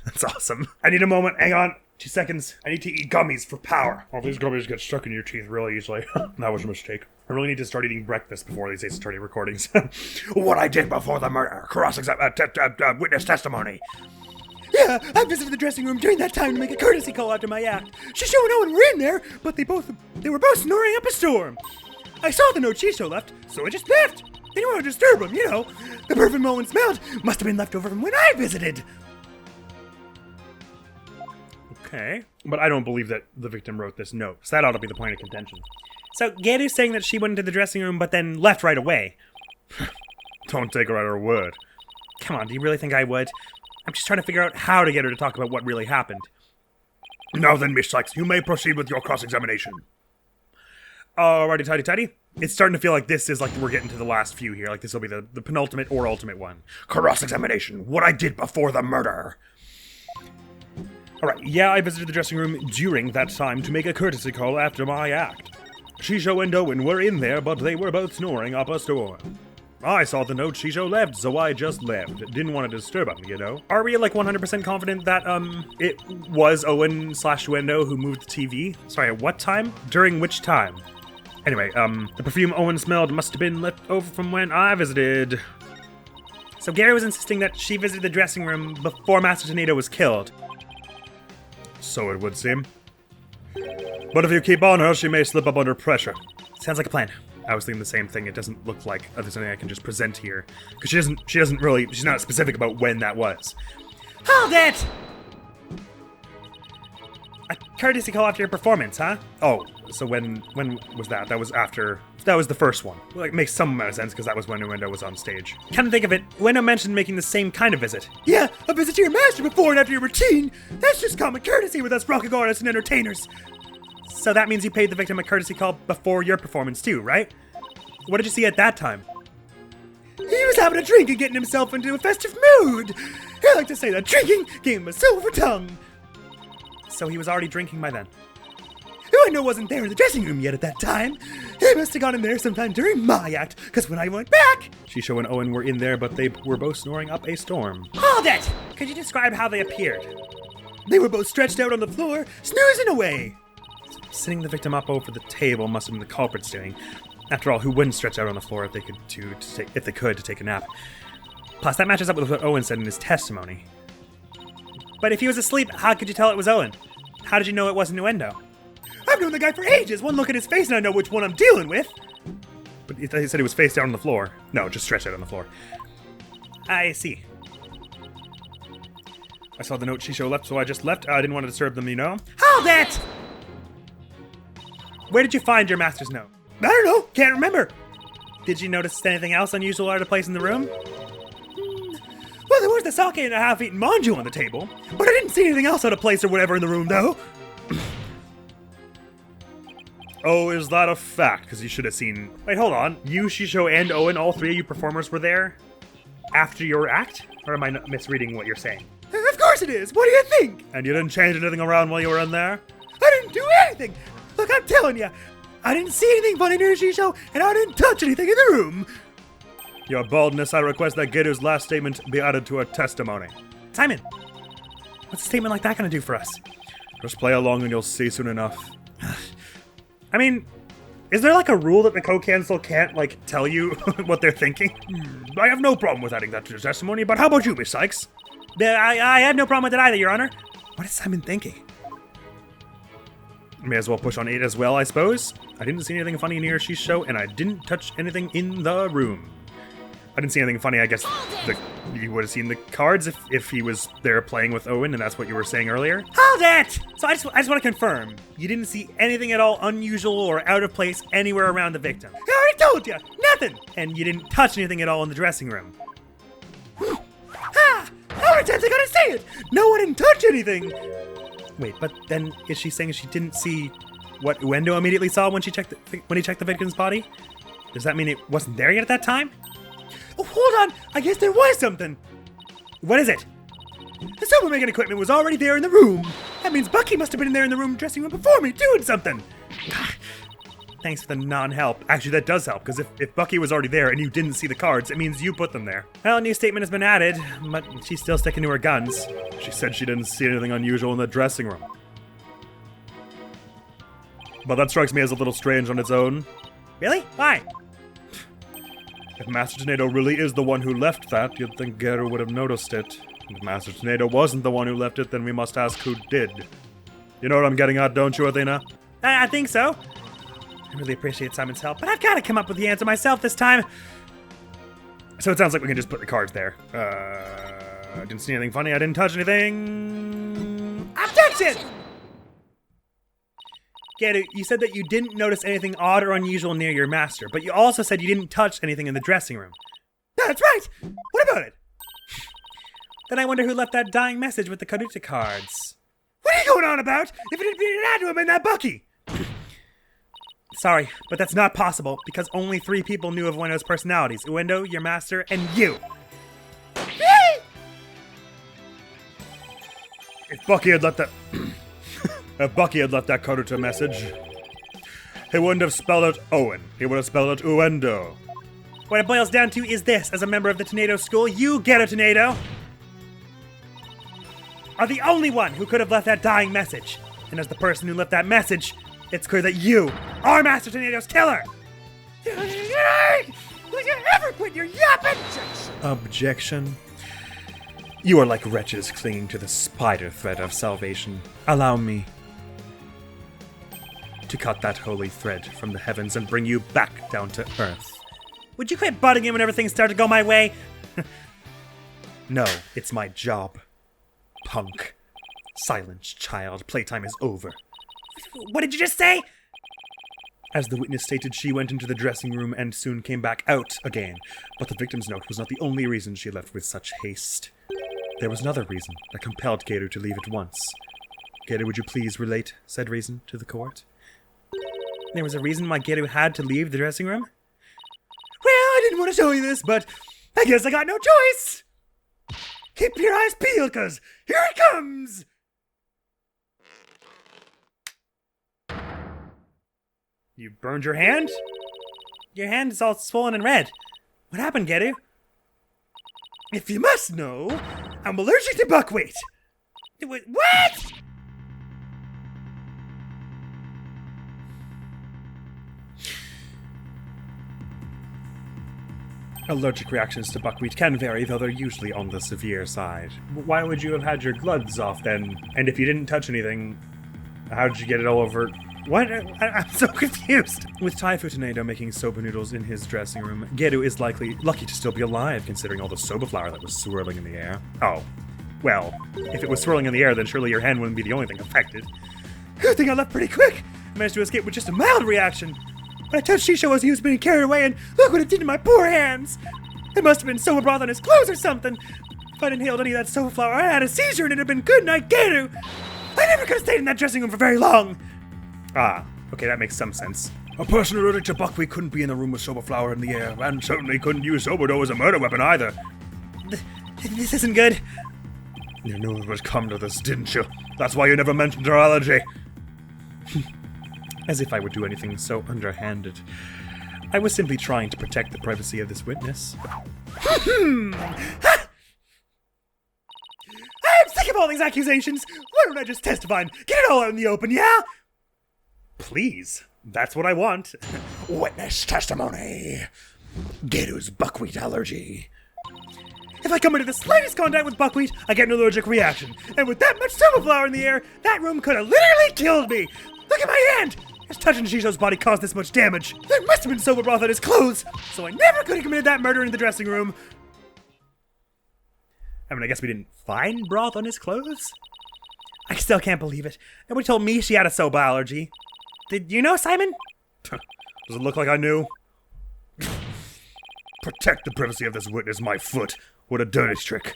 That's awesome. I need a moment. Hang on. 2 seconds. I need to eat gummies for power. Oh, these gummies get stuck in your teeth really easily. That was a mistake. I really need to start eating breakfast before these Ace Attorney recordings. What I did before the murder. Witness testimony. Yeah, I visited the dressing room during that time to make a courtesy call after my act. Shisho and Owen were in there, but they were both snoring up a storm. I saw the note Shisho left, so I just left. Didn't want to disturb him, you know. The perfume Owen smelled must have been left over from when I visited. Okay, but I don't believe that the victim wrote this note, so that ought to be the point of contention. So Geru's saying that she went into the dressing room but then left right away. Don't take her at her word. Come on, do you really think I would? I'm just trying to figure out how to get her to talk about what really happened. Now then, Miss Cykes, you may proceed with your cross-examination. Alrighty, tidy. It's starting to feel like this is like we're getting to the last few here. Like this will be the penultimate or ultimate one. Cross-examination. What I did before the murder. Alright, yeah, I visited the dressing room during that time to make a courtesy call after my act. Shisho and Owen were in there, but they were both snoring up a storm. I saw the note Shisho left, so I just left. Didn't want to disturb him, you know? Are we like 100% confident that, it was Owen/Wendo who moved the TV? Sorry, at what time? During which time? Anyway, the perfume Owen smelled must have been left over from when I visited. So Gary was insisting that she visited the dressing room before Master Tornado was killed. So it would seem. But if you keep on her, she may slip up under pressure. Sounds like a plan. I was thinking the same thing. It doesn't look like there's something I can just present here. Because she's not specific about when that was. Hold it! A courtesy call after your performance, huh? Oh, so when was that? That was the first one. Like, makes some amount of sense because that was when Wendo was on stage. Come to think of it, Wendo mentioned making the same kind of visit. Yeah, a visit to your master before and after your routine. That's just common courtesy with us rocking artists and entertainers. So that means you paid the victim a courtesy call before your performance too, right? What did you see at that time? He was having a drink and getting himself into a festive mood. I like to say that drinking gave him a silver tongue. So he was already drinking by then? Wendo wasn't there in the dressing room yet at that time. He must have gone in there sometime during my act, because when I went back... Shisho and Owen were in there, but they were both snoring up a storm. Hold it! Could you describe how they appeared? They were both stretched out on the floor, snoozing away. Sitting the victim up over the table must have been the culprit's doing. After all, who wouldn't stretch out on the floor if they could to take a nap? Plus, that matches up with what Owen said in his testimony. But if he was asleep, how could you tell it was Owen? How did you know it wasn't Wendo? I've known the guy for ages. One look at his face and I know which one I'm dealing with. But he said he was face down on the floor. No, just stretched out on the floor. I see. I saw the note Shisho left, so I just left. I didn't want to disturb them, you know? Hold it! Where did you find your master's note? I don't know. Can't remember. Did you notice anything else unusual out of place in the room? Well, there was the sake and a half-eaten manju on the table, but I didn't see anything else out of place or whatever in the room, though. Oh, is that a fact? Because you should have seen... Wait, hold on. You, Shisho, and Owen, all three of you performers were there after your act? Or am I misreading what you're saying? Of course it is. What do you think? And you didn't change anything around while you were in there? I didn't do anything. Look, I'm telling you, I didn't see anything funny near Shisho, and I didn't touch anything in the room. Your boldness, I request that Geru's last statement be added to her testimony. Simon, what's a statement like that going to do for us? Just play along and you'll see soon enough. I mean, is there like a rule that the co-counsel can't, like, tell you what they're thinking? I have no problem with adding that to your testimony, but how about you, Miss Cykes? I have no problem with it either, Your Honor. What is Simon thinking? May as well push on 8 as well, I suppose. I didn't see anything funny near Shisho, and I didn't touch anything in the room. I didn't see anything funny. I guess you would have seen the cards if he was there playing with Owen, and that's what you were saying earlier. Hold it! So I just want to confirm. You didn't see anything at all unusual or out of place anywhere around the victim. I already told you, nothing. And you didn't touch anything at all in the dressing room. How many times I gotta say it? No one didn't touch anything. Wait, but then is she saying she didn't see what Uendo immediately saw when he checked the victim's body? Does that mean it wasn't there yet at that time? Oh, hold on. I guess there was something. What is it? The sober making equipment was already there in the room. That means Bucky must have been in there in the dressing room before me doing something. Thanks for the non-help. Actually, that does help, because if Bucky was already there and you didn't see the cards, it means you put them there. Well, a new statement has been added, but she's still sticking to her guns. She said she didn't see anything unusual in the dressing room. But that strikes me as a little strange on its own. Really? Why? If Master Tornado really is the one who left that, you'd think Geru would have noticed it. If Master Tornado wasn't the one who left it, then we must ask who did. You know what I'm getting at, don't you, Athena? I think so. I really appreciate Simon's help, but I've got to come up with the answer myself this time. So it sounds like we can just put the cards there. I didn't see anything funny. I didn't touch anything. Objection! Geru, you said that you didn't notice anything odd or unusual near your master, but you also said you didn't touch anything in the dressing room. That's right. What about it? Then I wonder who left that dying message with the Khura'In cards. What are you going on about? If it had been an ad to him and that Bucky. Sorry, but that's not possible, because only 3 people knew of Uendo's personalities. Uendo, your master, and you. If Bucky had left that... if Bucky had left that Khura'In message, he wouldn't have spelled out Owen. He would have spelled out Uendo. What it boils down to is this. As a member of the Tornado School, you, Geru Tornado, are the only one who could have left that dying message. And as the person who left that message, it's clear that you are Master Tornado's killer! Will you ever quit your yapping? Objection. You are like wretches clinging to the spider thread of salvation. Allow me to cut that holy thread from the heavens and bring you back down to earth. Would you quit butting in whenever things start to go my way? No, it's my job. Punk. Silence, child. Playtime is over. What did you just say? As the witness stated, she went into the dressing room and soon came back out again. But the victim's note was not the only reason she left with such haste. There was another reason that compelled Geru to leave at once. Geru, would you please relate said reason to the court? There was a reason why Geru had to leave the dressing room? Well, I didn't want to show you this, but I guess I got no choice. Keep your eyes peeled, cause here it comes! You burned your hand? Your hand is all swollen and red. What happened, Geru? If you must know, I'm allergic to buckwheat. What? Allergic reactions to buckwheat can vary, though they're usually on the severe side. Why would you have had your gloves off then? And if you didn't touch anything, how did you get it all over? What? I'm so confused. With Typhoon Tornado making soba noodles in his dressing room, Geru is lucky to still be alive, considering all the soba flour that was swirling in the air. Oh. Well, if it was swirling in the air, then surely your hand wouldn't be the only thing affected. Good thing I left pretty quick. I managed to escape with just a mild reaction. But I touched Shisho as he was being carried away, and look what it did to my poor hands. It must have been soba broth on his clothes or something. If I'd inhaled any of that soba flour, I'd had a seizure and it'd have been good night, Geru. I never could have stayed in that dressing room for very long. Ah, okay, that makes some sense. A person allergic to buckwheat couldn't be in the room with soba flour in the air, and certainly couldn't use soba dough as a murder weapon either. This isn't good. You knew it would come to this, didn't you? That's why you never mentioned her allergy. As if I would do anything so underhanded. I was simply trying to protect the privacy of this witness. I'm sick of all these accusations. Why don't I just testify and get it all out in the open, yeah? Please, that's what I want. Witness testimony. Geru's buckwheat allergy. If I come into the slightest contact with buckwheat, I get an allergic reaction. And with that much soba flour in the air, that room could have literally killed me. Look at my hand. His touching Shisho's body caused this much damage. There must have been soba broth on his clothes, so I never could have committed that murder in the dressing room. I mean, I guess we didn't find broth on his clothes? I still can't believe it. Nobody told me she had a soba allergy. Did you know, Simon? Does it look like I knew? Protect the privacy of this witness, my foot. What a dirty trick.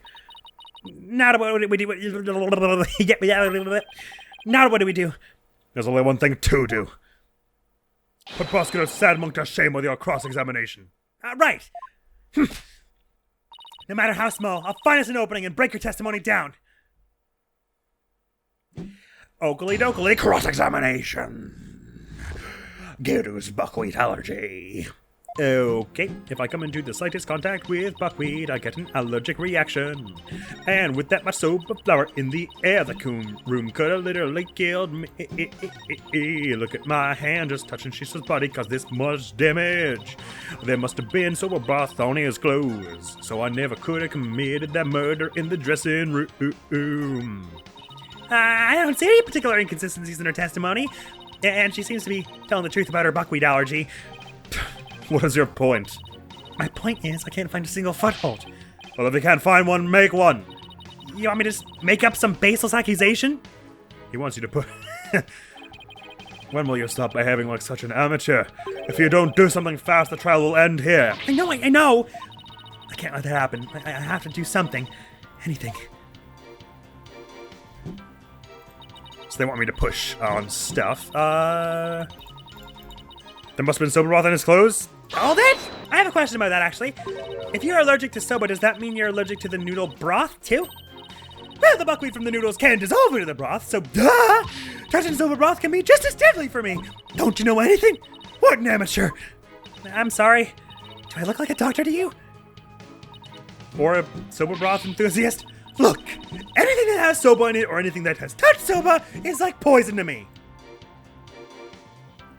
Now what do we do? Now what do we do? There's only one thing to do. Put Prosecutor Sadmonk to shame with your cross-examination. Right. No matter how small, I'll find us an opening and break your testimony down. Oakley dokley, cross-examination. Geru's buckwheat allergy. Okay, if I come into the slightest contact with buckwheat, I get an allergic reaction. And with that much soap of flour in the air, the room could have literally killed me. Look at my hand just touching Shisha's body cause this much damage. There must have been soap broth on his clothes, so I never could have committed that murder in the dressing room. I don't see any particular inconsistencies in her testimony, and she seems to be telling the truth about her buckwheat allergy. What is your point? My point is, I can't find a single foothold. Well, if you can't find one, make one. You want me to just make up some baseless accusation? He wants you to put... When will you stop behaving like such an amateur? If you don't do something fast, the trial will end here. I know. I can't let that happen. I have to do something. Anything. So they want me to push on stuff. There must have been soba broth in his clothes? All that? I have a question about that, actually. If you're allergic to soba, does that mean you're allergic to the noodle broth, too? Well, the buckwheat from the noodles can dissolve into the broth, so duh! Touching soba broth can be just as deadly for me. Don't you know anything? What an amateur! I'm sorry. Do I look like a doctor to you? Or a soba broth enthusiast? Look, anything that has soba in it or anything that has touched soba is like poison to me.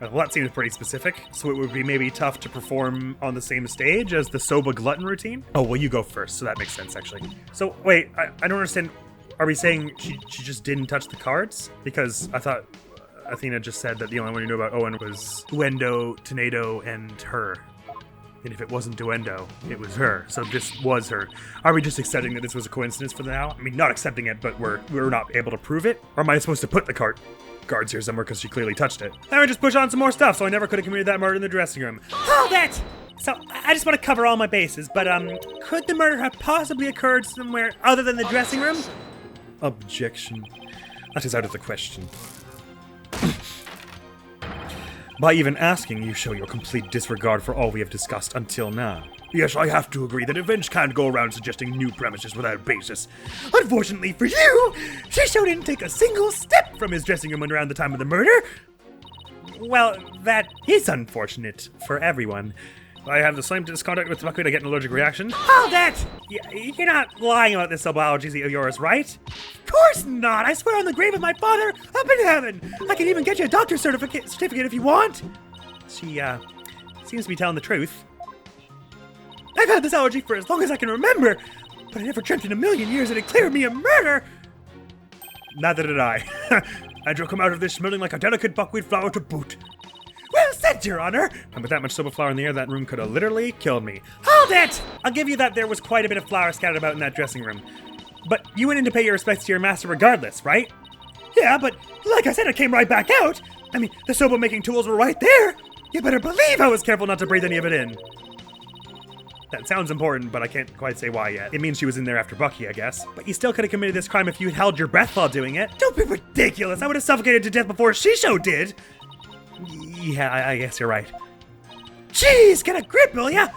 Well, that seems pretty specific, so it would be maybe tough to perform on the same stage as the soba glutton routine? Oh, well, you go first, so that makes sense, actually. So, wait, I don't understand. Are we saying she just didn't touch the cards? Because I thought Athena just said that the only one who knew about Owen was Duendo, Tornado, and her. And if it wasn't Duendo, it was her. So this was her. Are we just accepting that this was a coincidence for now? I mean, not accepting it, but we're not able to prove it? Or am I supposed to put the cards here somewhere because she clearly touched it? I would just push on some more stuff, so I never could have committed that murder in the dressing room. Hold it! So, I just want to cover all my bases, but, could the murder have possibly occurred somewhere other than the dressing room? Objection. That is out of the question. By even asking, you show your complete disregard for all we have discussed until now. Yes, I have to agree that events can't go around suggesting new premises without basis. Unfortunately for you, Shisho didn't take a single step from his dressing room around the time of the murder. Well, that is unfortunate for everyone. I have the slightest contact with buckwheat, I get an allergic reaction. Hold that! You're not lying about this allergy of yours, right? Of course not! I swear on the grave of my father up in heaven! I can even get you a doctor's certificate if you want! She, seems to be telling the truth. I've had this allergy for as long as I can remember, but I never dreamt in a million years that it cleared me of murder! Neither did I. And you'll come out of this smelling like a delicate buckwheat flower to boot. Well said, Your Honor! And with that much soba flour in the air, that room could have literally killed me. Hold it! I'll give you that there was quite a bit of flour scattered about in that dressing room. But you went in to pay your respects to your master regardless, right? Yeah, but like I said, it came right back out. I mean, the soba-making tools were right there. You better believe I was careful not to breathe any of it in. That sounds important, but I can't quite say why yet. It means she was in there after Bucky, I guess. But you still could have committed this crime if you had held your breath while doing it. Don't be ridiculous. I would have suffocated to death before Shisho did. Yeah, I guess you're right. Jeez, get a grip, will ya?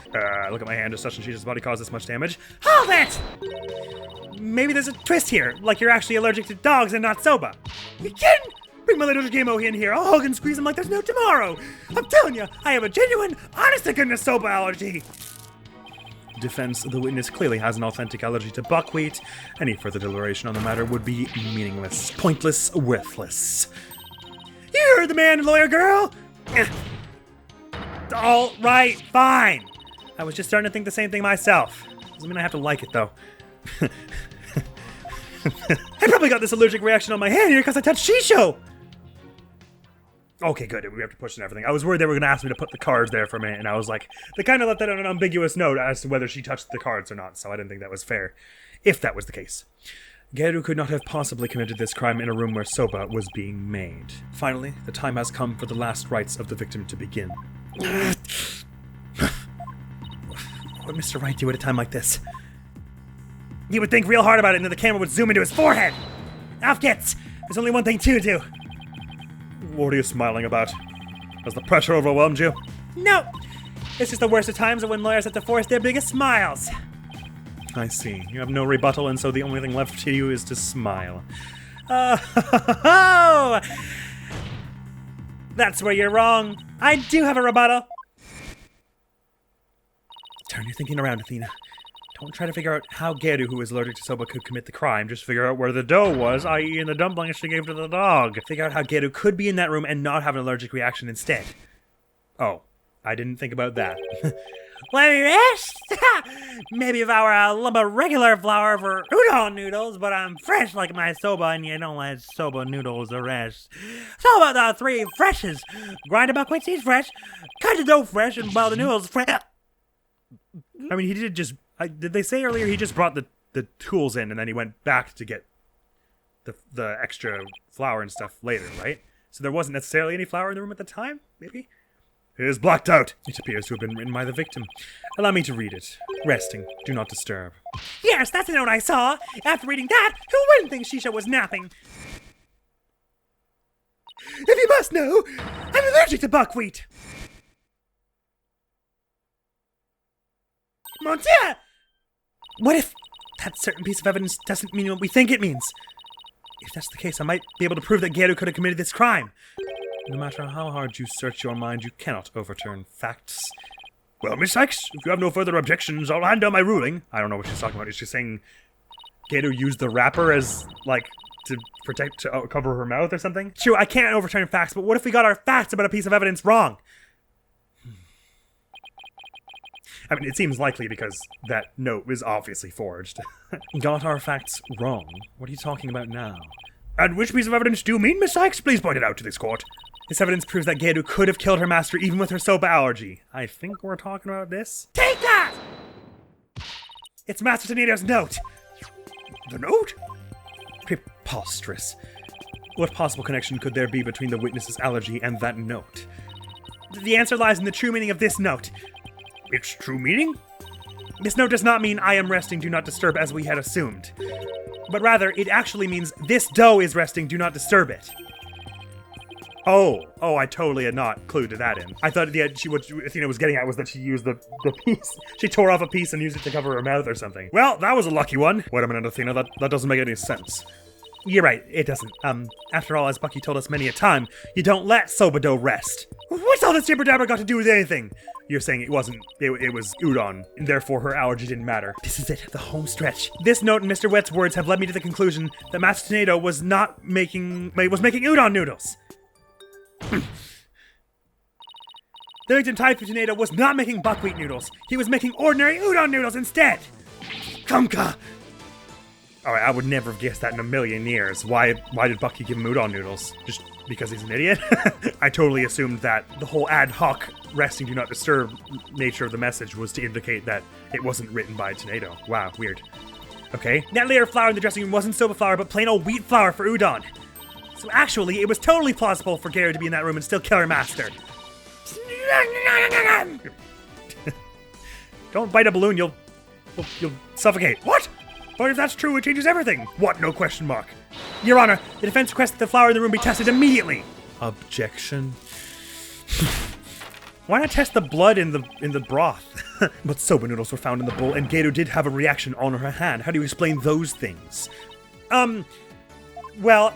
Look at my hand. Just touching Shisha's body caused this much damage. Hold it! Maybe there's a twist here, like you're actually allergic to dogs and not soba. You kidding? Bring my little Gamo in here. I'll hug and squeeze him like there's no tomorrow. I'm telling you, I have a genuine, honest-to-goodness soba allergy. Defense, the witness clearly has an authentic allergy to buckwheat. Any further deliberation on the matter would be meaningless, pointless, worthless. You heard the man, lawyer girl. All right, fine. I was just starting to think the same thing myself. Doesn't mean I have to like it, though. I probably got this allergic reaction on my hand here because I touched Shisho. Okay, good. We have to push and everything. I was worried they were going to ask me to put the cards there for a minute, and I was like, they kind of left that on an ambiguous note as to whether she touched the cards or not, so I didn't think that was fair, if that was the case. Geru could not have possibly committed this crime in a room where soba was being made. Finally, the time has come for the last rites of the victim to begin. What would Mr. Wright do at a time like this? He would think real hard about it, and then the camera would zoom into his forehead. Off gets. There's only one thing to do. What are you smiling about? Has the pressure overwhelmed you? No! It's just the worst of times when lawyers have to force their biggest smiles. I see. You have no rebuttal, and so the only thing left to you is to smile. Oh! That's where you're wrong. I do have a rebuttal. Turn your thinking around, Athena. Don't try to figure out how Geru, who is allergic to soba, could commit the crime. Just figure out where the dough was, i.e. in the dumplings she gave to the dog. Figure out how Geru could be in that room and not have an allergic reaction instead. Oh, I didn't think about that. Let me rest. Maybe if I were a lump of regular flour for udon noodles, but I'm fresh like my soba, and you don't let soba noodles rest. So about the three freshes. Grind the buckwheat seeds fresh, cut the dough fresh, and boil the noodles fresh. I mean, he did just... did they say earlier he just brought the tools in and then he went back to get the extra flour and stuff later, right? So there wasn't necessarily any flour in the room at the time, maybe? It is blacked out. It appears to have been written by the victim. Allow me to read it. Resting. Do not disturb. Yes, that's the note I saw. After reading that, who wouldn't think Shisha was napping? If you must know, I'm allergic to buckwheat. Mon Dieu! What if that certain piece of evidence doesn't mean what we think it means? If that's the case, I might be able to prove that Geru could have committed this crime. No matter how hard you search your mind, you cannot overturn facts. Well, Miss Cykes, if you have no further objections, I'll hand down my ruling. I don't know what she's talking about. Is she saying Geru used the wrapper as, like, to cover her mouth or something? True, I can't overturn facts, but what if we got our facts about a piece of evidence wrong? I mean, it seems likely because that note was obviously forged. Got our facts wrong? What are you talking about now? And which piece of evidence do you mean, Miss Cykes? Please point it out to this court. This evidence proves that Geru could have killed her master even with her soba allergy. I think we're talking about this. Take that! It's Master Tornado's note. The note? Preposterous. What possible connection could there be between the witness's allergy and that note? The answer lies in the true meaning of this note. Its true meaning? This note does not mean I am resting, do not disturb, as we had assumed. But rather, it actually means this dough is resting, do not disturb it. Oh, I totally had not clued to that in. I thought what Athena was getting at was that she used the piece. She tore off a piece and used it to cover her mouth or something. Well, that was a lucky one. Wait a minute, Athena, that doesn't make any sense. You're right, it doesn't. After all, as Bucky told us many a time, you don't let soba dough rest. What's all this jibber jabber got to do with anything? You're saying it was udon, and therefore her allergy didn't matter. This is it, the home stretch. This note and Mr. Wet's words have led me to the conclusion that Master Tornado was making udon noodles. The victim type of Tornado was not making buckwheat noodles. He was making ordinary udon noodles instead. Kamka! Alright, I would never have guessed that in a million years. Why did Bucky give him udon noodles? Just because he's an idiot? I totally assumed that the whole ad hoc resting do not disturb nature of the message was to indicate that it wasn't written by Tornado. Wow, weird. Okay. That layer of flour in the dressing room wasn't soba flour, but plain old wheat flour for udon. So actually, it was totally plausible for Geru to be in that room and still kill her master. Don't bite a balloon, you'll suffocate. What? But if that's true, it changes everything. What? No question mark. Your Honor, the defense requests that the flour in the room be tested immediately. Objection. Why not test the blood in the broth? But soba noodles were found in the bowl, and Geru did have a reaction on her hand. How do you explain those things? Well,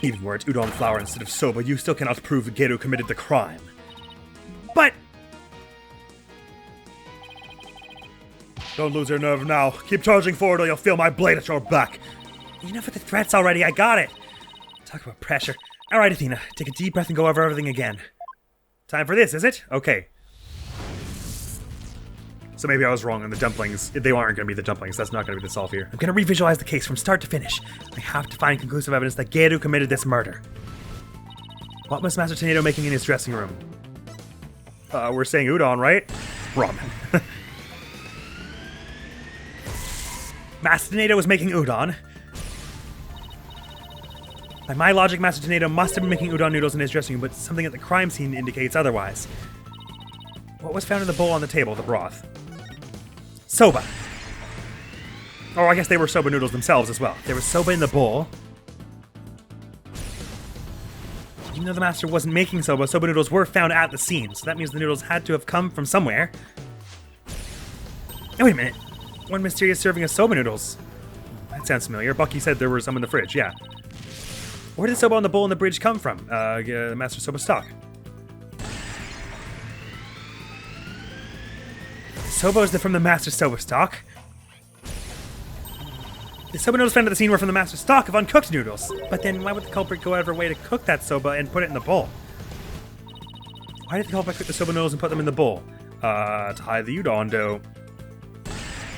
even were it udon flour instead of soba, you still cannot prove that Geru committed the crime. But don't lose your nerve now. Keep charging forward or you'll feel my blade at your back. Enough with the threats already, I got it. Talk about pressure. All right, Athena, take a deep breath and go over everything again. Time for this, is it? Okay. So maybe I was wrong on the dumplings. They aren't going to be the dumplings. That's not going to be the solve here. I'm going to revisualize the case from start to finish. I have to find conclusive evidence that Geru committed this murder. What was Master Tornado making in his dressing room? We're saying udon, right? Ramen. Master Tornado was making udon. By my logic, Master Tornado must have been making udon noodles in his dressing room, but something at the crime scene indicates otherwise. What was found in the bowl on the table, the broth? Soba. Or I guess they were soba noodles themselves as well. There was soba in the bowl. Even though the master wasn't making soba, soba noodles were found at the scene, so that means the noodles had to have come from somewhere. Oh, wait a minute. One mysterious serving of soba noodles. That sounds familiar. Bucky said there were some in the fridge, yeah. Where did the soba on the bowl in the bridge come from? The master soba stock. Soba is from the master soba stock. The soba noodles found at the scene were from the master stock of uncooked noodles. But then why would the culprit go out of her way to cook that soba and put it in the bowl? Why did the culprit cook the soba noodles and put them in the bowl? To hide the udon dough.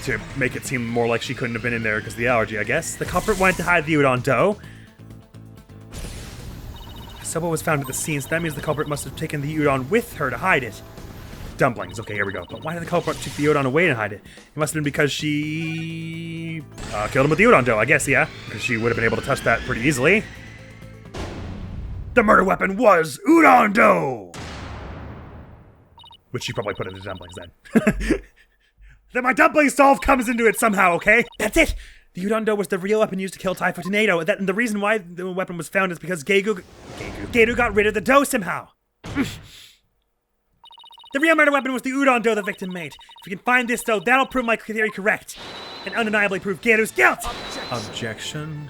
To make it seem more like she couldn't have been in there because of the allergy, I guess. The culprit wanted to hide the udon dough. The soba was found at the scene, so that means the culprit must have taken the udon with her to hide it. Dumplings. Okay, here we go. But why did the culprit take the udon away and hide it? It must have been because she killed him with the udon dough, I guess, yeah. Because she would have been able to touch that pretty easily. The murder weapon was udon dough! Which she probably put in the dumplings then. Then my dumpling solve comes into it somehow, okay? That's it! The udon dough was the real weapon used to kill Typhoid Tornado, and the reason why the weapon was found is because Gedu got rid of the dough somehow. The real murder weapon was the udon dough the victim made. If we can find this dough, that'll prove my theory correct. And undeniably prove Gedu's guilt! Objection.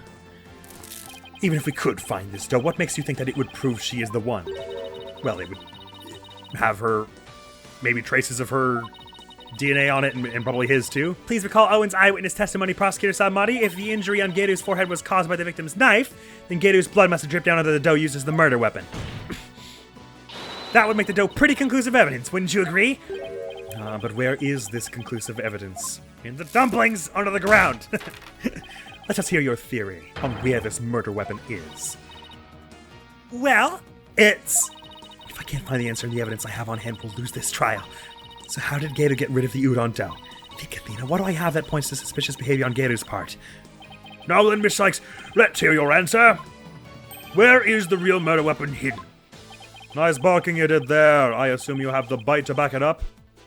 Even if we could find this dough, what makes you think that it would prove she is the one? Well, it would have her, maybe traces of her DNA on it, and probably his too. Please recall Owen's eyewitness testimony, Prosecutor Samadi. If the injury on Gedu's forehead was caused by the victim's knife, then Gedu's blood must have dripped down onto the dough used as the murder weapon. That would make the dough pretty conclusive evidence, wouldn't you agree? But where is this conclusive evidence? In the dumplings under the ground! Let us hear your theory on where this murder weapon is. Well, it's... If I can't find the answer in the evidence I have on hand, we'll lose this trial. So how did Gedu get rid of the udon dough? Think, Athena, what do I have that points to suspicious behavior on Gedu's part? Now then, Miss Cykes, let's hear your answer. Where is the real murder weapon hidden? Nice barking you did there. I assume you have the bite to back it up?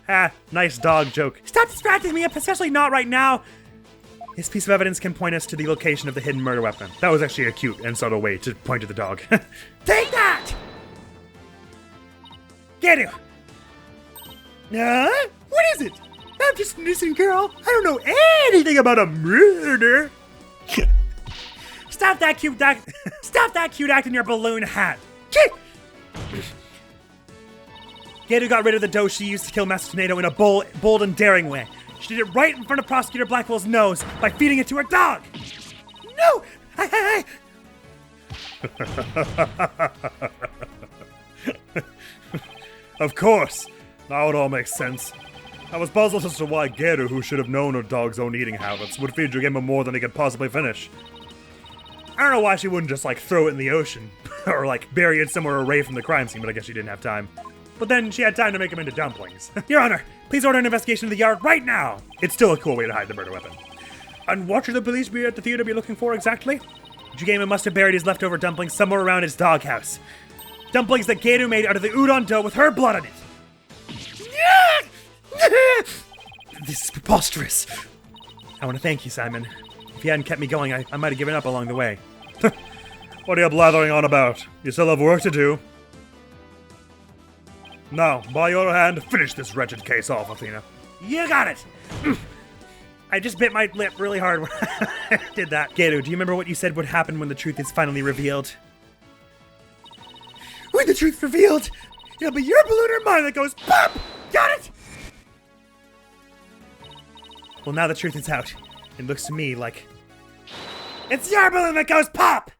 Ha, nice dog joke. Stop distracting me, especially not right now. This piece of evidence can point us to the location of the hidden murder weapon. That was actually a cute and subtle way to point to the dog. Take that! Gedu! What is it? I'm just an innocent girl. I don't know anything about a murder. Stop that cute act in your balloon hat. Gedu got rid of the dough she used to kill Master Tornado in a bold and daring way. She did it right in front of Prosecutor Blackwell's nose by feeding it to her dog. No! Of course. Now it all makes sense. I was puzzled as to why Gedu, who should have known her dog's own eating habits, would feed Urga'id more than he could possibly finish. I don't know why she wouldn't just, throw it in the ocean. Or, bury it somewhere away from the crime scene, but I guess she didn't have time. But then she had time to make them into dumplings. Your Honor, please order an investigation of the yard right now! It's still a cool way to hide the murder weapon. And what should the police be at the theater be looking for exactly? Urga'id must have buried his leftover dumplings somewhere around his doghouse. Dumplings that Gedu made out of the udon dough with her blood on it. This is preposterous. I want to thank you, Simon. If you hadn't kept me going, I might have given up along the way. What are you blathering on about? You still have work to do. Now, by your hand, finish this wretched case off, Athena. You got it! I just bit my lip really hard when I did that. Gedu, do you remember what you said would happen when the truth is finally revealed? When the truth's revealed, it'll be your balloon or mine that goes pop! Got it? Well, now the truth is out. It looks to me like... It's your balloon that goes pop!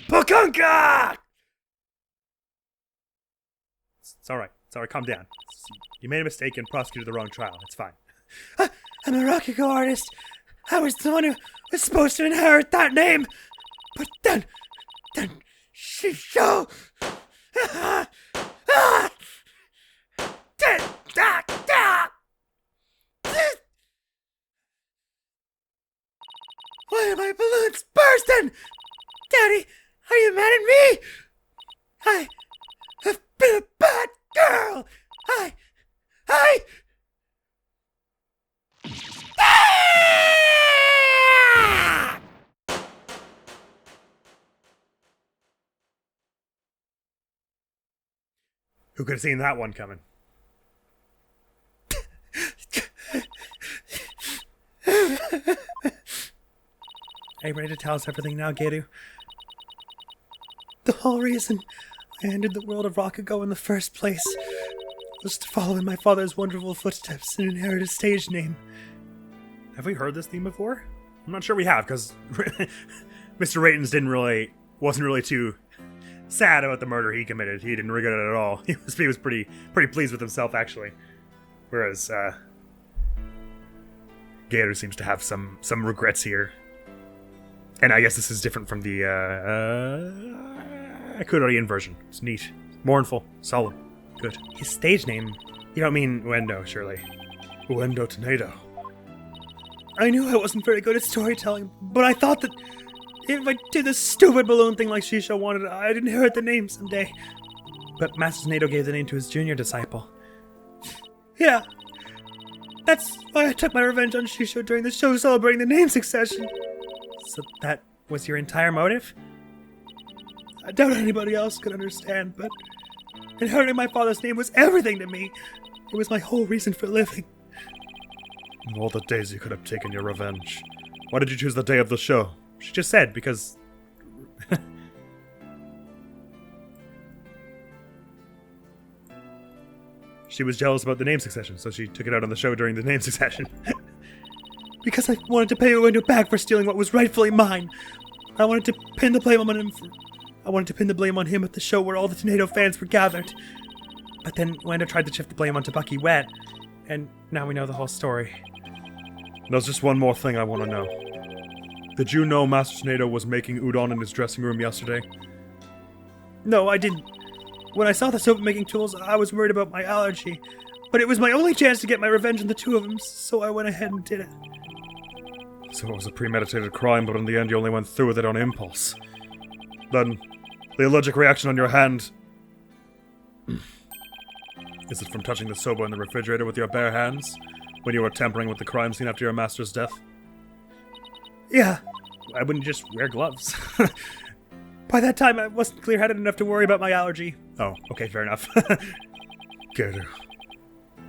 Pakunka! It's alright. Sorry, calm down. You made a mistake and prosecuted the wrong trial. It's fine. I'm a Rakugo artist. I was the one who was supposed to inherit that name. But then Shisho. Why are my balloons bursting? Daddy, are you mad at me? I have been a bad girl. I. Who could have seen that one coming? Are you ready to tell us everything now, Geru? The whole reason I entered the world of Rakugo in the first place was to follow in my father's wonderful footsteps and inherit his stage name. Have we heard this theme before? I'm not sure we have, because Mr. Raytons wasn't really too sad about the murder he committed. He didn't regret it at all. He was pretty pleased with himself, actually. Whereas Geru seems to have some regrets here. And I guess this is different from the Khura'In version. It's neat, mournful, solid, good. His stage name? You don't mean Uendo, surely? Uendo Tornado. I knew I wasn't very good at storytelling, but I thought that if I did this stupid balloon thing like Shisho wanted, I'd inherit the name someday. But Master Tornado gave the name to his junior disciple. Yeah. That's why I took my revenge on Shisho during the show celebrating the name succession. So that was your entire motive? I doubt anybody else could understand, but inheriting my father's name was everything to me. It was my whole reason for living. Of all the days you could have taken your revenge, why did you choose the day of the show? She just said, because... she was jealous about the name succession, so she took it out on the show during the name succession. Because I wanted to pay Uendo back for stealing what was rightfully mine. I wanted to pin the blame on him. I wanted to pin the blame on him at the show where all the Tornado fans were gathered. But then Uendo tried to shift the blame onto Bucky Wet, and now we know the whole story. There's just one more thing I want to know. Did you know Master Tornado was making udon in his dressing room yesterday? No, I didn't. When I saw the soap-making tools, I was worried about my allergy. But it was my only chance to get my revenge on the two of them, so I went ahead and did it. So it was a premeditated crime, but in the end you only went through with it on impulse. Then, the allergic reaction on your hand... Is it from touching the soba in the refrigerator with your bare hands? When you were tampering with the crime scene after your master's death? Yeah. I wouldn't just wear gloves. By that time, I wasn't clear-headed enough to worry about my allergy. Oh, okay, fair enough. Geru,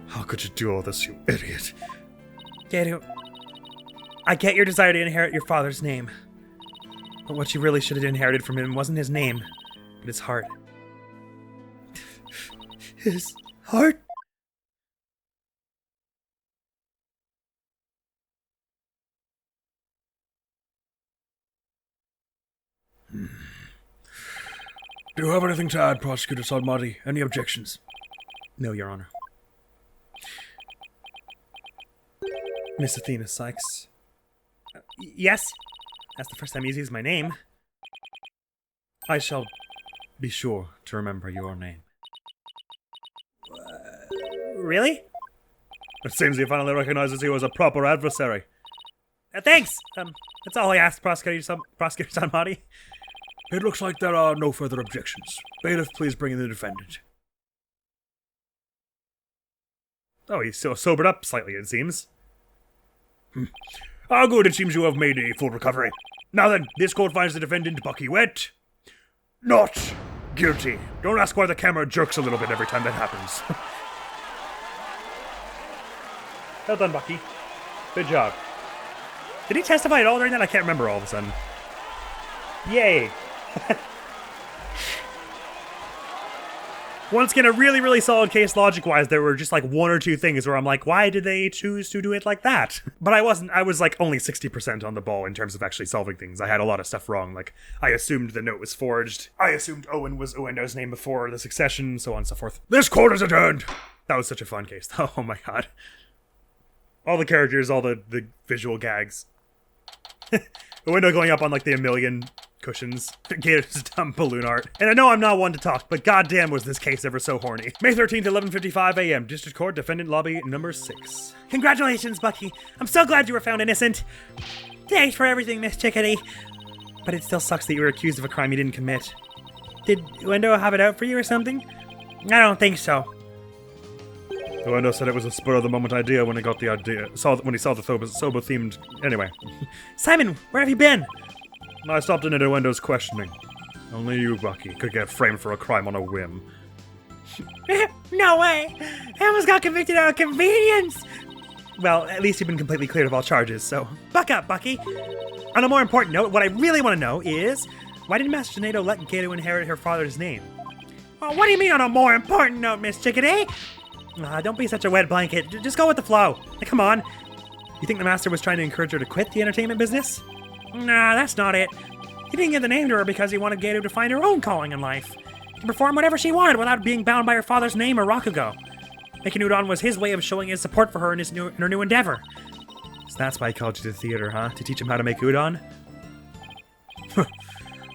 how could you do all this, you idiot? Geru, I get your desire to inherit your father's name. But what you really should have inherited from him wasn't his name, but his heart. His heart? Do you have anything to add, Prosecutor Salmati? Any objections? No, Your Honor. Miss Athena, Cykes. Yes? That's the first time he's used my name. I shall be sure to remember your name. Really? It seems he finally recognizes you as a proper adversary. Thanks! That's all I asked, Prosecutor Salmati. It looks like there are no further objections. Bailiff, please bring in the defendant. Oh, he's so sobered up slightly, it seems. Ah, good, it seems you have made a full recovery. Now then, this court finds the defendant, Bucky Wet, not guilty. Don't ask why the camera jerks a little bit every time that happens. Well done, Bucky. Good job. Did he testify at all during that? I can't remember all of a sudden. Yay! Once again, a really, really solid case logic-wise. There were just like one or two things where I'm like, why did they choose to do it like that? But I wasn't. I was like only 60% on the ball in terms of actually solving things. I had a lot of stuff wrong. Like, I assumed the note was forged. I assumed Owen was Uendo's name before the succession, so on and so forth. This court is adjourned! That was such a fun case. Oh my god. All the characters, all the visual gags. Uendo going up on like the a million cushions. Gator's dumb balloon art. And I know I'm not one to talk, but goddamn was this case ever so horny. May 13th, 11:55 a.m. District Court, Defendant Lobby number 6. Congratulations, Bucky. I'm so glad you were found innocent. Thanks for everything, Miss Chickadee. But it still sucks that you were accused of a crime you didn't commit. Did Uendo have it out for you or something? I don't think so. Uendo said it was a spur-of-the-moment idea when he got the idea. When he saw the Soba-themed. Anyway. Simon, where have you been? I stopped in at Uendo's questioning. Only you, Bucky, could get framed for a crime on a whim. No way! I almost got convicted out of convenience! Well, at least you've been completely cleared of all charges, so... Buck up, Bucky! On a more important note, what I really want to know is... why did Master Tornado let Gato inherit her father's name? Well, what do you mean on a more important note, Miss Chickadee? Don't be such a wet blanket. Just go with the flow. Come on. You think the Master was trying to encourage her to quit the entertainment business? Nah, that's not it. He didn't give the name to her because he wanted Gato to find her own calling in life. To perform whatever she wanted without being bound by her father's name or Rakugo. Making udon was his way of showing his support for her in her new endeavor. So that's why he called you to the theater, huh? To teach him how to make udon?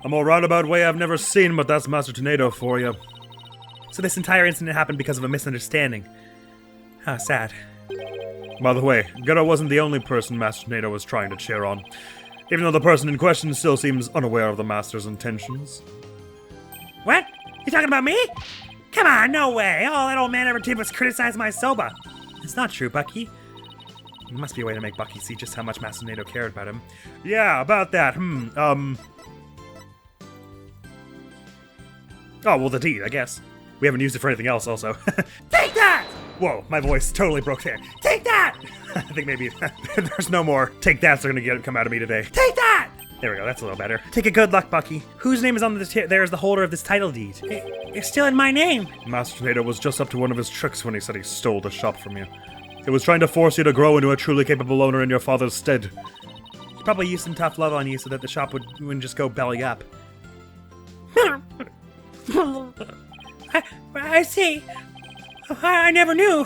A more roundabout way I've never seen, but that's Master Tornado for you. So this entire incident happened because of a misunderstanding. How sad. By the way, Gato wasn't the only person Master Tornado was trying to cheer on. Even though the person in question still seems unaware of the Master's intentions. What? You talking about me? Come on, no way. All that old man ever did was criticize my soba. It's not true, Bucky. There must be a way to make Bucky see just how much Master Tornado cared about him. Yeah, about that. Oh, well, the deed, I guess. We haven't used it for anything else, also. Take that! Whoa, my voice totally broke there. Take that! I think maybe there's no more take that's going to come out of me today. Take that! There we go, that's a little better. Take a good luck, Bucky. Whose name is on there as the holder of this title deed? It's still in my name. Master Tornado was just up to one of his tricks when he said he stole the shop from you. He was trying to force you to grow into a truly capable owner in your father's stead. He probably used some tough love on you so that the shop wouldn't just go belly up. I see. I never knew.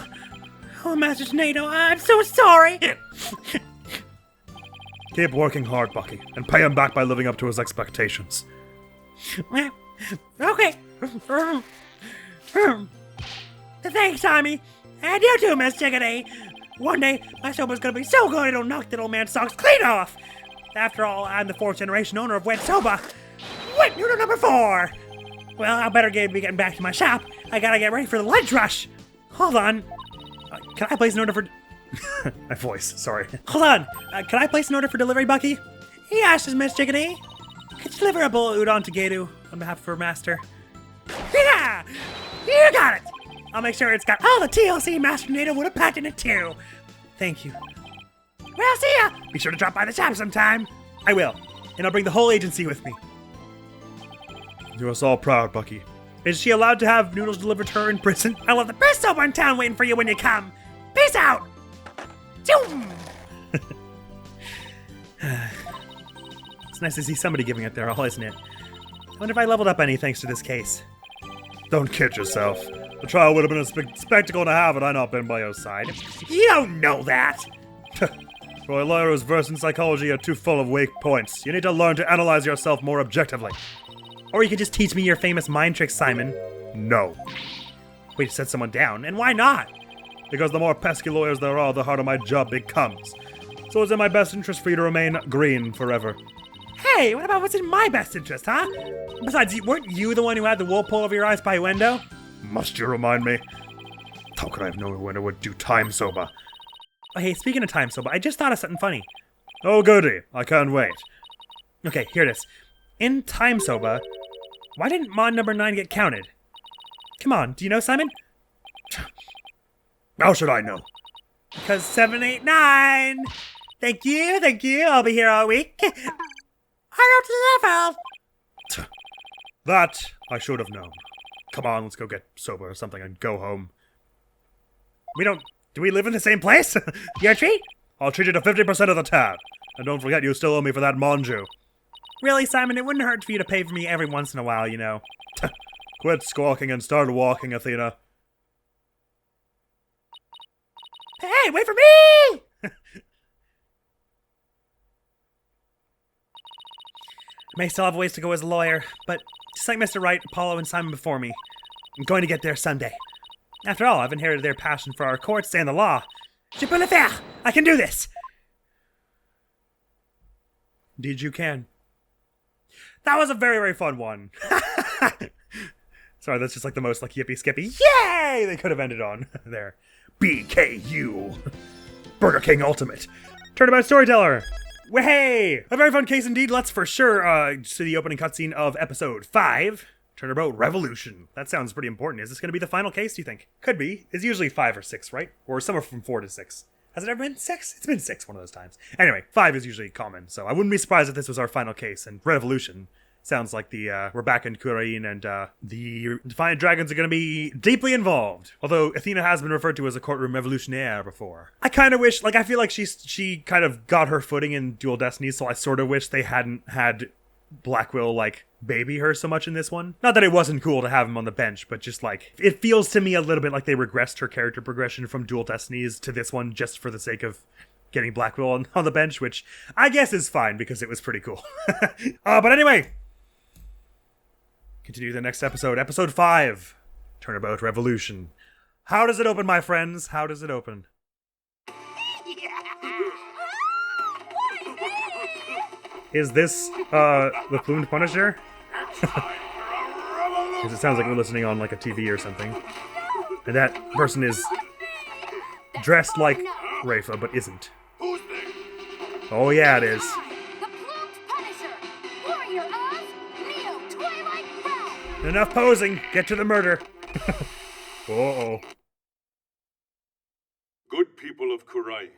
Oh, Master Tornado, I'm so sorry. Keep working hard, Bucky, and pay him back by living up to his expectations. Okay. Thanks, Tommy. And you too, Miss Chickadee. One day, my soba's gonna be so good it'll knock that old man's socks clean off. After all, I'm the 4th generation owner of wet soba. Wet noodle number 4. Well, I better be getting back to my shop. I gotta get ready for the lunch rush. Hold on. Can I place an order for... My voice, sorry. Hold on. Can I place an order for delivery, Bucky? Yes, Miss Chickadee. Could you deliver a bowl of udon to Gato on behalf of her master? Yeah! You got it! I'll make sure it's got all the TLC Master Tornado would have packed in it too. Thank you. Well, see ya! Be sure to drop by the shop sometime. I will. And I'll bring the whole agency with me. Do us all proud, Bucky. Is she allowed to have noodles delivered to her in prison? I'll have the best soba in town waiting for you when you come. Peace out! It's nice to see somebody giving it their all, isn't it? I wonder if I leveled up any thanks to this case. Don't kid yourself. The trial would have been a spectacle to have had I not been by your side. You don't know that! For a lawyer who's versed in psychology, you're too full of weak points. You need to learn to analyze yourself more objectively. Or you could just teach me your famous mind tricks, Simon. No. Wait, set someone down? And why not? Because the more pesky lawyers there are, the harder my job becomes. So it's in my best interest for you to remain green forever. Hey, what about what's in my best interest, huh? Besides, weren't you the one who had the wool pulled over your eyes by Uendo? Must you remind me? How could I have known Uendo would do time soba? Oh, hey, speaking of time soba, I just thought of something funny. Oh, goody. I can't wait. Okay, here it is. In time soba, why didn't mod number 9 get counted? Come on, do you know, Simon? How should I know? Because 7, 8, 9! Thank you, I'll be here all week. I wrote to the level! That I should have known. come on, let's go get soba or something and go home. Do we live in the same place? Your treat? I'll treat you to 50% of the tab. And don't forget you still owe me for that manju. Really, Simon? It wouldn't hurt for you to pay for me every once in a while, you know. Quit squawking and start walking, Athena. Hey, wait for me! I may still have ways to go as a lawyer, but just like Mr. Wright, Apollo, and Simon before me, I'm going to get there someday. After all, I've inherited their passion for our courts and the law. Je peux le faire! I can do this! Indeed you can. That was a very, very fun one. Sorry, that's just like the most like yippee skippy yay they could have ended on there. BKU. Burger King Ultimate. Turnabout Storyteller. Way! A very fun case indeed. Let's for sure see the opening cutscene of episode 5. Turnabout Revolution. That sounds pretty important. Is this going to be the final case, do you think? Could be. It's usually 5 or 6, right? Or somewhere from 4 to 6. Has it ever been 6? It's been 6 one of those times. Anyway, 5 is usually common, so I wouldn't be surprised if this was our final case. And Revolution sounds like we're back in Khura'In, and the Defiant Dragons are going to be deeply involved. Although Athena has been referred to as a courtroom revolutionaire before. I kind of wish, like, I feel like she kind of got her footing in Dual Destiny, so I sort of wish they hadn't had Blackwell, like, baby her so much in this one. Not that it wasn't cool to have him on the bench, but just, like, it feels to me a little bit like they regressed her character progression from Dual Destinies to this one just for the sake of getting Blackwell on the bench, which I guess is fine because it was pretty cool. But anyway, continue the next episode. Episode 5, Turnabout Revolution. How does it open, my friends? How does it open? Is this, the plumed Punisher? Because it sounds like we're listening on, like, a TV or something. And that person is dressed like Rafa, but isn't. Oh, yeah, it is. Enough posing. Get to the murder. Uh-oh. Good people of Khura'In,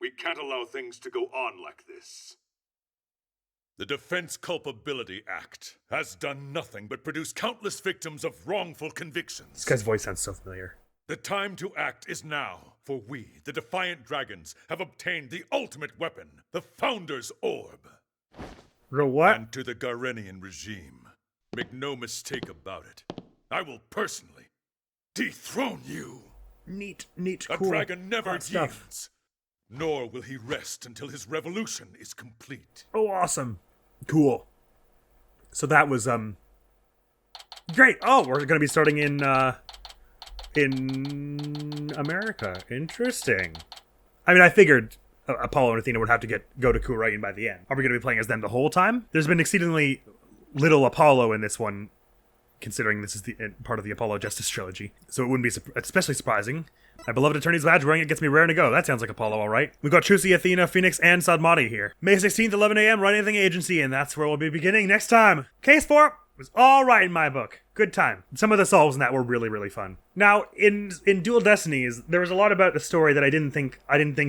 we can't allow things to go on like this. The Defense Culpability Act has done nothing but produce countless victims of wrongful convictions. This guy's voice sounds so familiar. The time to act is now, for we, the Defiant Dragons, have obtained the ultimate weapon, the Founder's Orb. What? And to the Khura'In regime, make no mistake about it, I will personally dethrone you. Neat, A cool. dragon never Hot stuff. yields, nor will he rest until his revolution is complete. Oh, awesome. Cool. So that was, great. Oh, we're gonna be starting in America. Interesting. I mean, I figured Apollo and Athena would have to go to Khura'In by the end. Are we gonna be playing as them the whole time? There's been exceedingly little Apollo in this one, considering this is the part of the Apollo Justice trilogy. So it wouldn't be especially surprising. My beloved attorney's badge wearing it gets me raring to go. That sounds like Apollo, all right. We've got Trucy, Athena, Phoenix, and Sadmati here. May 16th, 11 a.m., Wright Anything Agency, and that's where we'll be beginning next time. Case 4 was all right in my book. Good time. Some of the solves in that were really, really fun. Now, in Dual Destinies, there was a lot about the story that I didn't think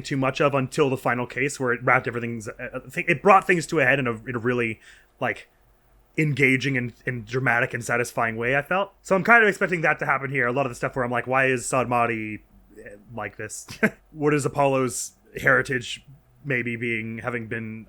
too much of until the final case, where it wrapped everything's... it brought things to a head in a really, like, engaging and dramatic and satisfying way, I felt. So I'm kind of expecting that to happen here. A lot of the stuff where I'm like, why is Sadmati like this? What is Apollo's heritage, maybe having been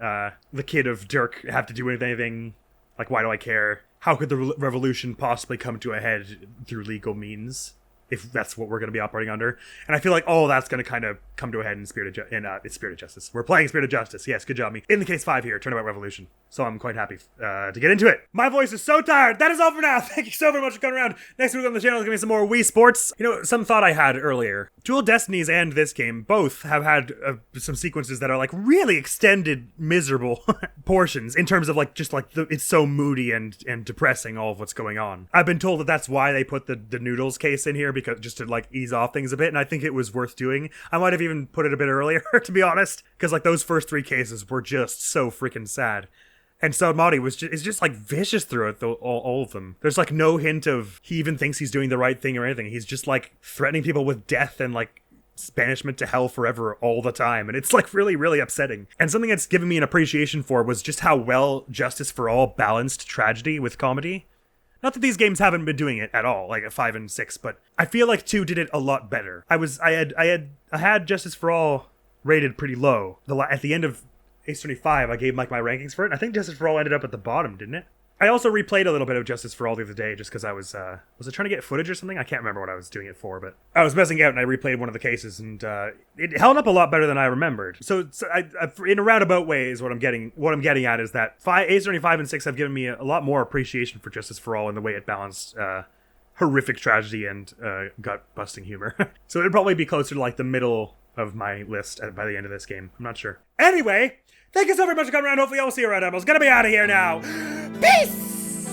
the kid of Dirk, have to do with anything? Like, why do I care? How could the revolution possibly come to a head through legal means, if that's what we're going to be operating under? And I feel like all that's going to kind of come to a head in Spirit of Justice. We're playing Spirit of Justice. Yes, good job, me. In the case 5 here, Turnabout Revolution. So I'm quite happy to get into it. My voice is so tired. That is all for now. Thank you so very much for coming around. Next week on the channel is going to be some more Wii Sports. You know, some thought I had earlier. Dual Destinies and this game both have had some sequences that are like really extended, miserable portions in terms of like just like it's so moody and depressing, all of what's going on. I've been told that that's why they put the Noodles case in here, because just to like ease off things a bit, and I think it was worth doing. I might have even put it a bit earlier, to be honest, because like those first 3 cases were just so freaking sad. And Sadmati is just like vicious through it, all of them. There's like no hint of he even thinks he's doing the right thing or anything. He's just like threatening people with death and like banishment to hell forever all the time. And it's like really, really upsetting. And something that's given me an appreciation for was just how well Justice for All balanced tragedy with comedy. Not that these games haven't been doing it at all, like 5 and 6, but I feel like 2 did it a lot better. I had Justice for All rated pretty low. At the end of Ace Attorney 5, I gave like my rankings for it. I think Justice for All ended up at the bottom, didn't it? I also replayed a little bit of Justice for All the other day just because I was I trying to get footage or something? I can't remember what I was doing it for, but I was messing out and I replayed one of the cases and it held up a lot better than I remembered. So I, in a roundabout way is what I'm getting at is that Ace Attorney 5 and 6 have given me a lot more appreciation for Justice for All in the way it balanced horrific tragedy and gut-busting humor. So it'd probably be closer to like the middle of my list by the end of this game. I'm not sure. Anyway, thank you so very much for coming around. Hopefully I'll see you around. I'm gonna be out of here now. Peace!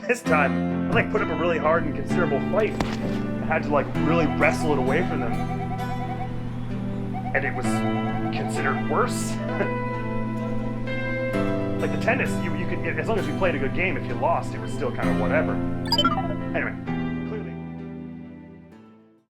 This time, I like put up a really hard and considerable fight. I had to like really wrestle it away from them. And it was considered worse. Like the tennis, you could, as long as you played a good game, if you lost, it was still kind of whatever. Anyway.